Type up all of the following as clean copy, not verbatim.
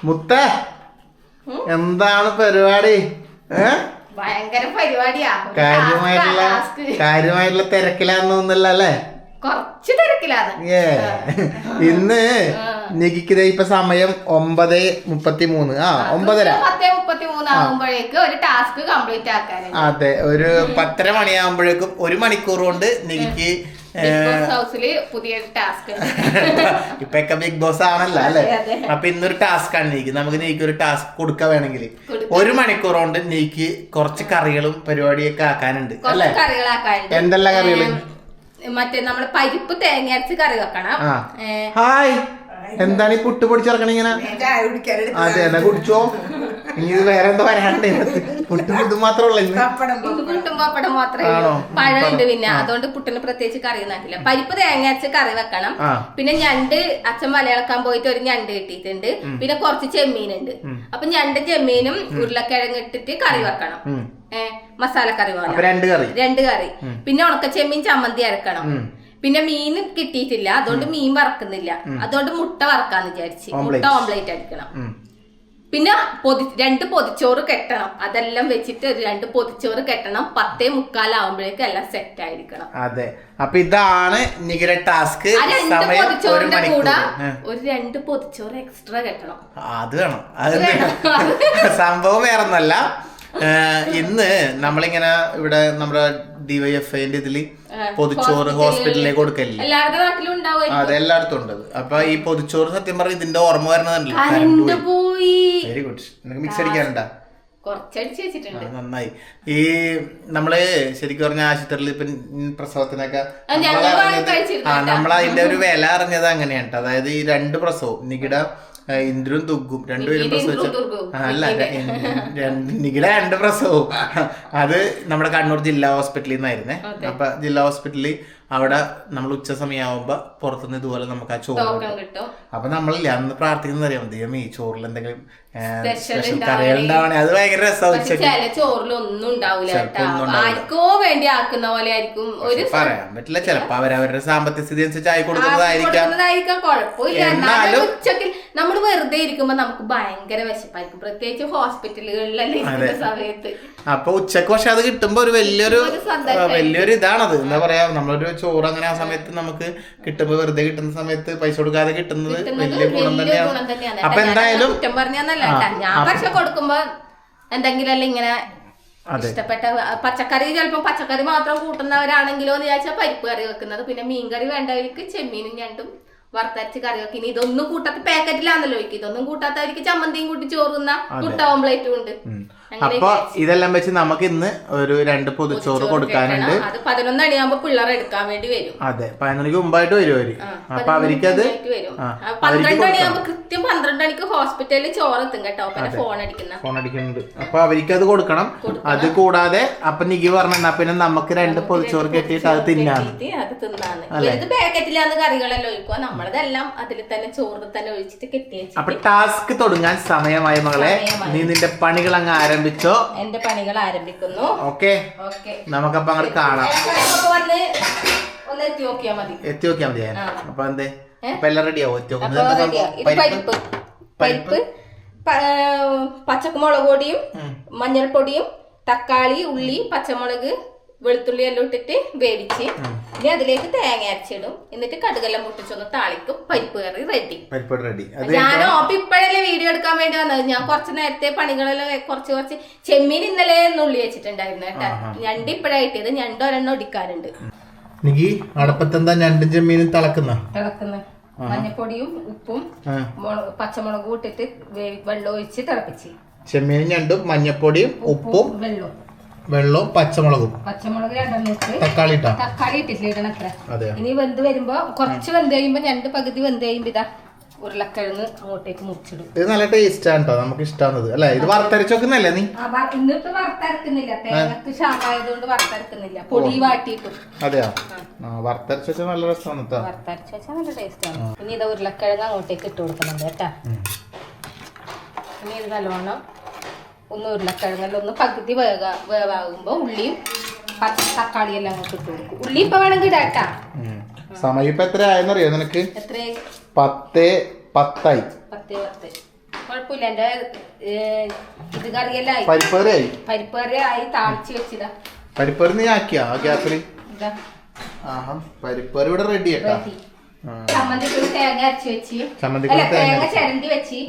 മുത്തേ എന്താണ് പരിപാടി? ഭയങ്കര പരിപാടിയാ. കാര്യമായിട്ടുള്ള തിരക്കിലാന്ന് തോന്നുന്നില്ല അല്ലേ? കുറച്ച് തിരക്കിലാണ്. ഇന്ന് നികിക്ക് ഇപ്പൊ സമയം 9:33. 9:30 ആകുമ്പോഴേക്ക് ഒരു ടാസ്ക് കംപ്ലീറ്റ് ആക്കാൻ. അതെ, ഒരു 10:30 മണിയാകുമ്പോഴേക്കും 1 മണിക്കൂർ കൊണ്ട് നികിക്ക് ഹൗസില് പുതിയ ടാസ്ക്. ഇപ്പൊക്കെ ബിഗ് ബോസ് ആണല്ലോ അല്ലെ? അപ്പൊ ഇന്നൊരു ടാസ്ക് ആണ് നീക്ക്. നമുക്ക് നീക്ക് ഒരു ടാസ്ക് കൊടുക്കാൻ വേണമെങ്കിൽ 1 മണിക്കൂർ കൊണ്ട് നീക്ക് കുറച്ച് കറികളും പരിപാടിയൊക്കെ ആക്കാനുണ്ട് അല്ലെ? എന്തെല്ലാം കറികള്? മറ്റേ നമ്മള് പരിപ്പ് തേങ്ങ അരച്ച് കറി വെക്കണം. ഹായ്, എന്താണ് ഈ പുട്ട് പൊടിച്ചിറക്കണ ഇങ്ങനെ? അതെ, എന്നാ കുടിച്ചോ. ഇനി ഇത് വേറെ എന്താ വരാണ്ട്? പുട്ടും ഇത് മാത്രമല്ല പുട്ടും പപ്പടം മാത്രമേ പഴമുണ്ട്. പിന്നെ അതുകൊണ്ട് പുട്ടിന് പ്രത്യേകിച്ച് കറി ഒന്നാക്കില്ല. പരിപ്പ് തേങ്ങ അരച്ച് കറി വെക്കണം. പിന്നെ ഞണ്ട് അച്ഛൻ വലയിളക്കാൻ പോയിട്ട് ഒരു ഞണ്ട് കിട്ടിയിട്ടുണ്ട്. പിന്നെ കുറച്ച് ചെമ്മീനുണ്ട്. അപ്പൊ ഞണ്ട് ചെമ്മീനും ഉരുളക്കിഴങ്ങ് ഇട്ടിട്ട് കറി വെക്കണം. മസാല കറി പോലെ 2 കറി. പിന്നെ ഉണക്ക ചെമ്മീൻ ചമ്മന്തി അരക്കണം. പിന്നെ മീൻ കിട്ടിയിട്ടില്ല, അതുകൊണ്ട് മീൻ വറക്കുന്നില്ല. അതുകൊണ്ട് മുട്ട വറക്കാന്ന് വിചാരിച്ച് മുട്ട ഓംപ്ലേറ്റ് അടിക്കണം. പിന്നെ 2 പൊതിച്ചോറ് കെട്ടണം. അതെല്ലാം വെച്ചിട്ട് 2 പൊതിച്ചോറ് കെട്ടണം. 10:45 ആവുമ്പോഴേക്കും എല്ലാം സെറ്റ് ആയിരിക്കണം. അതെ, അപ്പൊ ഇതാണ് നികിയുടെ ടാസ്ക്. 2 പൊതിച്ചോറിന്റെ കൂടെ ഒരു 2 പൊതിച്ചോറ് എക്സ്ട്രാ കെട്ടണം. അത് വേണം. സംഭവം വേറൊന്നല്ല. ഇന്ന് നമ്മളിങ്ങനെ ഇവിടെ നമ്മുടെ DYFIന്റെ ഇതില് പൊതിച്ചോറ് ഹോസ്പിറ്റലിലേക്ക് കൊടുക്കല്ലേ? അതെ, എല്ലായിടത്തും ഉണ്ട്. അപ്പൊ ഈ പൊതിച്ചോറ് സത്യം പറഞ്ഞ ഇതിന്റെ ഓർമ്മ വരുന്നതല്ലേ? Very good. നിനക്ക് മിക്സ് അടിക്കാനുണ്ടാ? നന്നായി. ഈ നമ്മള് ശരിക്കും പറഞ്ഞ ആശുപത്രിയിൽ ഇപ്പൊ പ്രസവത്തിനൊക്കെ നമ്മളതിന്റെ ഒരു വില അറിഞ്ഞത് അങ്ങനെയാണ്. അതായത് ഈ 2 പ്രസവം നികിട ഇന്ദ്രും തുഗ്ഗും 2 പേരും പ്രസവിച്ചു. അല്ല, നികിടെ 2 പ്രസവവും അത് നമ്മുടെ കണ്ണൂർ ജില്ലാ ഹോസ്പിറ്റലിൽ നിന്നായിരുന്നേ. അപ്പൊ ജില്ലാ ഹോസ്പിറ്റലിൽ അവിടെ നമ്മൾ ഉച്ച സമയമാകുമ്പോ പുറത്തുനിന്ന് ഇതുപോലെ നമുക്ക് ആ ചോറ് കിട്ടും. അപ്പൊ നമ്മളില്ല അന്ന് പ്രാർത്ഥിക്കുന്ന അറിയാം, ദൈവമേ ഈ ചോറിൽ എന്തെങ്കിലും സ്പെഷ്യൽ കറികൾ ഉണ്ടാവണേ. അത് ഭയങ്കര രസമാണ്. ചോറിലൊന്നും ഉണ്ടാവില്ല, ആർക്കോ വേണ്ടി ആക്കുന്ന പോലെ ആയിരിക്കും. പറയാൻ പറ്റില്ല, ചിലപ്പോ അവരവരുടെ സാമ്പത്തിക സ്ഥിതി അനുസരിച്ച് ആയി കൊടുക്കുന്നതായിരിക്കാം. കുഴപ്പമില്ല. എന്നാലും ഉച്ചക്ക് നമ്മൾ വെറുതെ ഇരിക്കുമ്പോ നമുക്ക് ഭയങ്കര വിശപ്പായിരിക്കും, പ്രത്യേകിച്ച് ഹോസ്പിറ്റലുകളിലല്ലേ സമയത്ത്. അപ്പൊ ഉച്ചക്ക് പക്ഷെ അത് കിട്ടുമ്പോ ഒരു വലിയൊരു ഇതാണത്. എന്താ പറയാ, നമ്മളൊരു ചോറ് അങ്ങനെ ആ സമയത്ത് നമുക്ക് കിട്ടുമ്പോ, വെറുതെ കിട്ടുന്ന സമയത്ത് പൈസ കൊടുക്കാതെ കിട്ടുന്നത് വലിയ ഗുണം തന്നെയാണ്. അപ്പൊ എന്തായാലും കുറ്റം പറഞ്ഞല്ല, ഞാൻ പക്ഷെ കൊടുക്കുമ്പോ എന്തെങ്കിലും ഇങ്ങനെ ഇഷ്ടപ്പെട്ട പച്ചക്കറി, ചിലപ്പോ പച്ചക്കറി മാത്രം കൂട്ടുന്നവരാണെങ്കിലോ എന്ന് വിചാരിച്ചാൽ പരിപ്പ് കറി വെക്കുന്നത്. പിന്നെ മീൻകറി വേണ്ടവർക്ക് ചെമ്മീനും ഞണ്ടും വറുത്തരച്ച് കറി വെക്കും. ഇനി ഇതൊന്നും കൂട്ടാത്ത പാക്കറ്റിലാണല്ലോ, ഇതൊന്നും കൂട്ടാത്തവർക്ക് ചമ്മന്തിയും കൂട്ടി ചോറുന്ന മുട്ട ഓംപ്ലേറ്റും ഉണ്ട്. അപ്പൊ ഇതെല്ലാം വെച്ച് നമുക്ക് ഇന്ന് ഒരു 2 പൊതിച്ചോറ് കൊടുക്കാനുണ്ട്. അത് 11 മണിയാകുമ്പോ പിള്ളേർ എടുക്കാൻ വേണ്ടി വരും. അതെ, 11 മണിക്ക് മുമ്പായിട്ട് വരും അവര്. അപ്പൊ അവർക്കത് 12 മണിയാകുമ്പോ കൃത്യം 12 മണിക്ക് ഹോസ്പിറ്റലിൽ ചോറ് എത്തും കേട്ടോ. ഫോൺ അടിക്കുന്നുണ്ട്. അപ്പൊ അവർക്ക് അത് കൊടുക്കണം. അത് കൂടാതെ അപ്പൊ നികി പറഞ്ഞ പിന്നെ നമുക്ക് 2 പൊതിച്ചോറ് കെട്ടിയിട്ട് അത് തിന്നാണ്. ഇത് പാക്കറ്റിലാന്ന് കറികളെല്ലാം ഒഴിക്കുക, നമ്മളതെല്ലാം അതിൽ തന്നെ ചോറിൽ തന്നെ ഒഴിച്ചിട്ട് കെട്ടി. അപ്പൊ ടാസ്ക് തുടങ്ങാൻ സമയമായി മകളെ. നീ നിന്റെ പണികൾ അങ്ങ് ആരംഭിച്ചോ? എന്റെ പണികൾ ആരംഭിക്കുന്നു. ഓക്കെ, നമുക്കപ്പൊ അങ്ങോട്ട് കാണാം. എത്തി നോക്കിയാ മതി. അപ്പൊ എന്തേ അപ്പൊ എല്ലാം റെഡിയാവോ? പരിപ്പ്, പച്ചമുളക് പൊടിയും മഞ്ഞൾപ്പൊടിയും തക്കാളി, ഉള്ളി, പച്ചമുളക്, വെളുത്തുള്ളി എല്ലാം ഇട്ടിട്ട് വേവിച്ച് ഇനി അതിലേക്ക് തേങ്ങ അരച്ചിടും. എന്നിട്ട് കടുകെല്ലാം മുട്ടിച്ചൊന്ന് താളിക്കും. പരിപ്പ് കറി റെഡി. ഞാനോ ഇപ്പോഴല്ലേ വീഡിയോ എടുക്കാൻ വേണ്ടി വന്നത്. ഞാൻ കുറച്ച് നേരത്തെ പണികളെല്ലാം കുറച്ച് ചെമ്മീൻ ഇന്നലെ നുള്ളി വെച്ചിട്ടുണ്ടായിരുന്നു കേട്ടാ. ഞണ്ട് ഇപ്പഴായിട്ടത്, ഞണ്ട് ഒരെണ്ണം ഒടിക്കാനുണ്ട്. അടുപ്പത്തെന്താ ഞണ്ടും ചെമ്മീനും തിളക്കുന്ന മഞ്ഞപ്പൊടിയും ഉപ്പും പച്ചമുളകും ഇട്ടിട്ട് വെള്ളം ഒഴിച്ച് തിളപ്പിച്ച്. ചെമ്മീനും ഞണ്ടും മഞ്ഞപ്പൊടിയും ഉപ്പും വെള്ളവും പച്ചമുളക് 2 തക്കാളി ഇട്ടിട്ടില്ല. ഇനി വെന്ത് വരുമ്പോ കുറച്ച് വെന്ത് കഴിയുമ്പോ 2 പകുതി വെന്ത് കഴിയുമ്പോ ഇതാ ഉരുളക്കിഴങ്ങ് അങ്ങോട്ടേക്ക് മുറിച്ചിടും. ഇത് നല്ല ടേസ്റ്റ് ആണ് കേട്ടോ, നമുക്ക് ഇഷ്ടമാണത് അല്ലെ? ഇത് വറുത്തരച്ച് വെക്കുന്നല്ലേ നീ? ഇന്നിട്ട് വറുത്തരക്കുന്നില്ല, തേങ്ങക്ക് ക്ഷാമായതുകൊണ്ട് വറുത്തരക്കുന്നില്ല, പൊടി വാട്ടിയിട്ടും. അതെയോ? വറുത്തരച്ച് വെച്ചാൽ നല്ല രസമാണ് കേട്ടോ. വറുത്തരച്ച് വെച്ചാൽ നല്ല ടേസ്റ്റ് ആണ്. ഇനി ഇത് ഉരുളക്കിഴങ്ങ് അങ്ങോട്ടേക്ക് ഇട്ട് കൊടുക്കുന്നുണ്ട് കേട്ടാ. ഇനി ഇത് നല്ലോണം ഒന്ന് ഉരുളക്കിഴങ്ങെല്ലാം ഒന്ന് പകുതി വേവാകുമ്പോ ഉള്ളിയും തക്കാളിയെല്ലാം അങ്ങോട്ട് ഇട്ട് കൊടുക്കും. ഉള്ളി ഇപ്പൊ വേണമെങ്കിൽ ഇടാട്ടാ. സമയം ഇപ്പൊ എത്ര ആയെന്നറിയോ നിനക്ക്? 10:10. കുഴപ്പമില്ല. എന്റെ ഇത് കറിയെല്ലാം പരിപ്പറി ആയി താളിച്ച് വെച്ചിടാ. പരിപ്പറി നീ ആക്കിയാ ആ ഗ്യാപ്പില്? പരിപ്പറി ഇവിടെ റെഡി ആട്ടാ. ചമ്മന്തിക്ക് തേങ്ങ അരച്ച് വെച്ച്, തേങ്ങ ചിരണ്ടി വെച്ച്.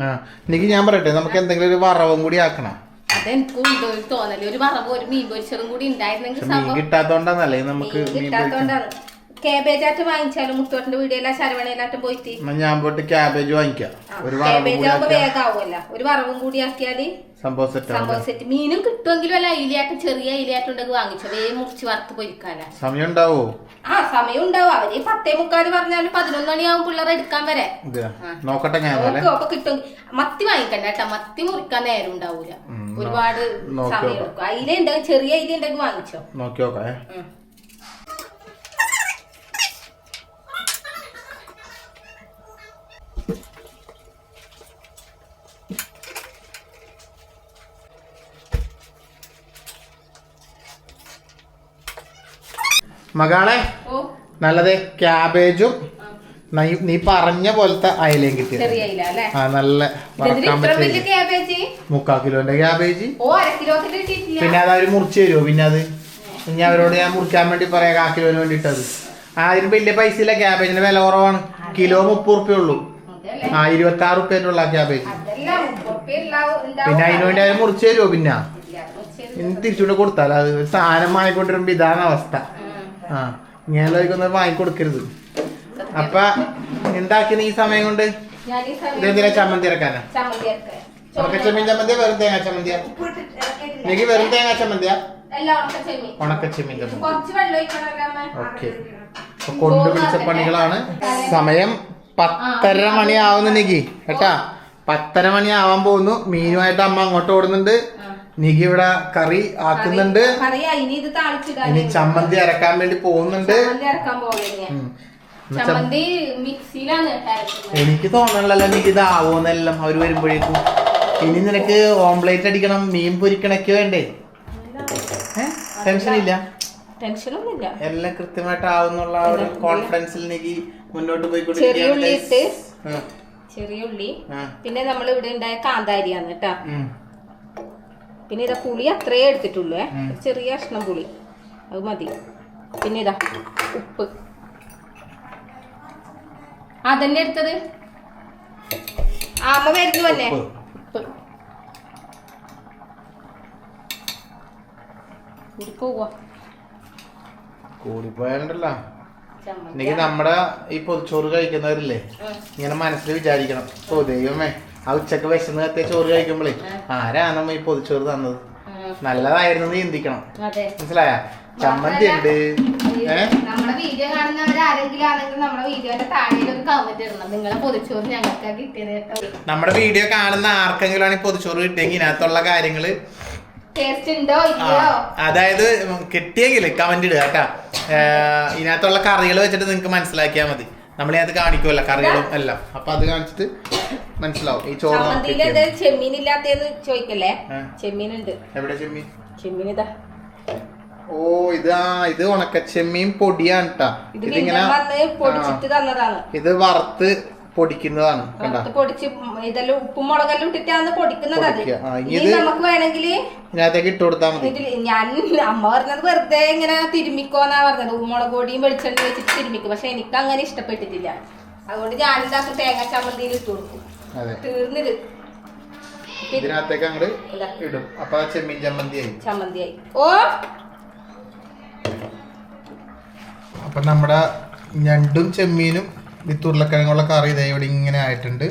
എനിക്ക് ഞാൻ പറയട്ടെ, നമുക്ക് എന്തെങ്കിലും ഒരു വറവും കൂടി ആക്കണം. അതെനിക്കും ഒരു തോന്നല്, ഒരു വറവ് ഒരു മീൻ പൊരിച്ചതും കൂടി ഉണ്ടായിരുന്നെങ്കിൽ. മീൻ കിട്ടാത്തോണ്ടാന്നല്ലേ നമുക്ക്. കിട്ടാത്തോണ്ടാണ്. കാബേജ് ആയിട്ട് വാങ്ങിച്ചാലും മുത്തോട്ടിന്റെ വീടിയെല്ലാം ശരവണയിലാട്ടും പോയിട്ട് ഞാൻ പോയിട്ട് ക്യാബേജ് വാങ്ങിക്കാം. കാബേജ് ആകുമ്പോ വേഗാവുമല്ലോ. ഒരു വറവും കൂടി ആക്കിയാല് സംഭവം സെറ്റ്. മീനും കിട്ടുമെങ്കിലും അല്ല അയിലാട്ടും ചെറിയ അയിലാട്ടുണ്ടെങ്കിൽ വാങ്ങിച്ചോ, വേഗം മുറിച്ച് വറുത്ത് പൊരിക്കാല. സമയം ഉണ്ടാവോ? സമയം ഉണ്ടാവും. അവര് 10:45 പറഞ്ഞാലും 11 മണിയാവും പിള്ളേരെ എടുക്കാൻ വരെ. നോക്കട്ടെ കിട്ടും. മത്തി വാങ്ങിക്കണ്ട കേട്ടാ, മത്തി മുറിക്കാൻ നേരം ഉണ്ടാവൂല, ഒരുപാട് സമയം എടുക്കും. അയില ഉണ്ടെങ്കിൽ ചെറിയ അയില ഉണ്ടെങ്കിൽ വാങ്ങിച്ചോ. നോക്കി നോക്കാം. മകളെ നല്ലത് ക്യാബേജും നീ പറഞ്ഞ പോലത്തെ അയലയും കിട്ടിയത്. നല്ല 3/4 കിലോന്റെ ക്യാബേജ്. പിന്നെ അത് അവര് മുറിച്ച് തരുമോ? പിന്നെ അത് ഇനി അവരോട് ഞാൻ മുറിക്കാൻ വേണ്ടി പറയാം, 1/4 കിലോന് വേണ്ടിട്ടത്. അതിന് വലിയ പൈസ ഇല്ല. ക്യാബേജിന്റെ വില കുറവാണ്. കിലോ 30 റുപ്യ ഉള്ളൂ. 26 റുപ്യന്റെ ഉള്ള ക്യാബേജ്. പിന്നെ അതിന് വേണ്ടി അവർ മുറിച്ച് തരുമോ? പിന്നെ തിരിച്ചുകൊണ്ട് കൊടുത്താൽ അത് സാധനം വാങ്ങിക്കൊണ്ടിരുമ്പോ ഇതാണ് അവസ്ഥ. ഇങ്ങനെ വാങ്ങിക്കൊടുക്കരുത്. അപ്പൊ എന്താക്കിന് ഈ സമയം കൊണ്ട്? ഇതെന്തിനാ ചമ്മന്തി ഇറക്കാനാ? ഉണക്കച്ചെമ്മീൻ ചമ്മന്തിയാ വെറും തേങ്ങാ ചമ്മന്തിയാ? എനിക്ക് വെറും തേങ്ങാ ചമ്മന്തിയാ? ഉണക്കച്ചെമ്മീൻ ചമ്മന്തി. ഓക്കെ. അപ്പൊ കൊണ്ടുപിടിച്ച പണികളാണ്. സമയം 10:30 മണിയാവുന്നെനിക്ക് കേട്ടാ. 10:30 മണിയാവാൻ പോകുന്നു. മീനുമായിട്ട് അമ്മ അങ്ങോട്ട് ഓടുന്നുണ്ട്. നികി ഇവിടെ കറി ആക്കുന്നുണ്ട്. ഇനി ചമ്മന്തി അരക്കാൻ വേണ്ടി പോകുന്നുണ്ട്. എനിക്ക് തോന്നണല്ലോ നിക്ക് ഇതാവോന്നെല്ലാം അവര് വരുമ്പോഴേക്കും. ഇനി നിനക്ക് ഓംപ്ലേറ്റ് അടിക്കണം, മീൻ പൊരിക്കണൊക്കെ വേണ്ടേ? ടെൻഷനില്ല, എല്ലാം കൃത്യമായിട്ട് ആവുന്നുള്ള ഒരു കോൺഫിഡൻസിൽ നിക്ക് മുന്നോട്ട് പോയിക്കൊണ്ടിരിക്കുകയാണ്. ചെറിയ ഉള്ളി, പിന്നെ നമ്മൾ ഇവിടെ ഉണ്ടായ കാന്താരിയാണ് കേട്ടാ. പിന്നെ ഇതാ പുളി അത്രേ എടുത്തിട്ടുള്ളൂ, ചെറിയ കഷ്ണം പുളി, അത് മതി. പിന്നെ ഇതാ ഉപ്പ്, അതന്നെ എടുത്തത്. അമ്മ വരുന്നു തന്നെ. ഉപ്പ് കൂടിപ്പോയാലുണ്ടല്ലോ. എനിക്ക് നമ്മുടെ ഈ പൊതിച്ചോറ് കഴിക്കുന്നവരില്ലേ, ഇങ്ങനെ മനസ്സിൽ വിചാരിക്കണം, ഓ ദൈവമേ ആ ഉച്ചക്ക് വിശന്ന് കത്തിയ ചോറ് കഴിക്കുമ്പോഴേ ആരാണ് ഈ പൊതിച്ചോറ് തന്നത്, നല്ലതായിരുന്നു ചിന്തിക്കണം. മനസ്സിലായ? ചമ്മന്തി ഉണ്ട്. നമ്മുടെ വീഡിയോ കാണുന്നവർ ആരെങ്കിലും ആണെങ്കിൽ നമ്മുടെ വീഡിയോന്റെ താഴെ ഒരു കമന്റ് ഇടണം, നിങ്ങളെ പൊതിച്ചോറ് ഞങ്ങൾക്ക് കിട്ടിയത് കേട്ടോ. നമ്മുടെ വീഡിയോ കാണുന്ന ആർക്കെങ്കിലും ആണ് പൊതിച്ചോറ് കിട്ടിയെങ്കിൽ ഇതിനകത്തുള്ള കാര്യങ്ങള് ടേസ്റ്റ് ഉണ്ടോ ഇല്ലയോ, അതായത് കിട്ടിയെങ്കിൽ കമന്റ് ഇടുക കേട്ടാ. ഇതിനകത്തുള്ള കറികൾ വെച്ചിട്ട് നിങ്ങൾക്ക് മനസ്സിലാക്കിയാൽ മതി. നമ്മളിത് കാണിക്കുമല്ലോ കറികളും എല്ലാം, അപ്പൊ അത് കാണിച്ചിട്ട് മനസ്സിലാവും. ഈ ചോറ് ചെമ്മീൻ ഇല്ലാത്തന്ന് ചോദിക്കല്ലേ? ചെമ്മീൻ ഉണ്ട്. എവിടെ ചെമ്മീൻ? ചെമ്മീൻ ഇതാ. ഓ ഇത് ഉണക്കച്ചെമ്മീൻ പൊടിയാണ് കേട്ടാ. ഇതിങ്ങനെ ഇത് വറുത്ത് പൊടിക്കുന്നതാണ്. പൊടിച്ച് ഇതെല്ലാം ഉപ്പും മുളകെല്ലാം ഇട്ടിട്ടാണ് പൊടിക്കുന്നത്. അത് നമുക്ക് വേണമെങ്കിൽ ഇതിനകത്തേക്ക് ഇട്ട് കൊടുത്താൽ മതി. ഞാൻ അമ്മ പറഞ്ഞത് വെറുതെ ഇങ്ങനെ തിരുമ്മിക്കോന്നാ പറഞ്ഞത്, മുളക് പൊടിയും വെളിച്ചെണ്ണ വെച്ചിട്ട് തിരുമ്മിക്കും. പക്ഷെ എനിക്ക് അങ്ങനെ ഇഷ്ടപ്പെട്ടിട്ടില്ല, അതുകൊണ്ട് ഞാനിതാക്കും തേങ്ങ ചമ്മന്തിയിൽ ഇട്ട് കൊടുക്കും. തീർന്നിത് ഇതിനകത്തേക്ക് അങ്ങോട്ട് ഇടും. അപ്പൊ ചെമ്മീൻ ചമ്മന്തിയായി. ഓ അപ്പൊ നമ്മുടെ ഞണ്ടും ചെമ്മീനും വിത്തുരുളക്കിഴങ്ങുള്ള കറി ഇതേ ഇവിടെ ഇങ്ങനെ ആയിട്ടുണ്ട്.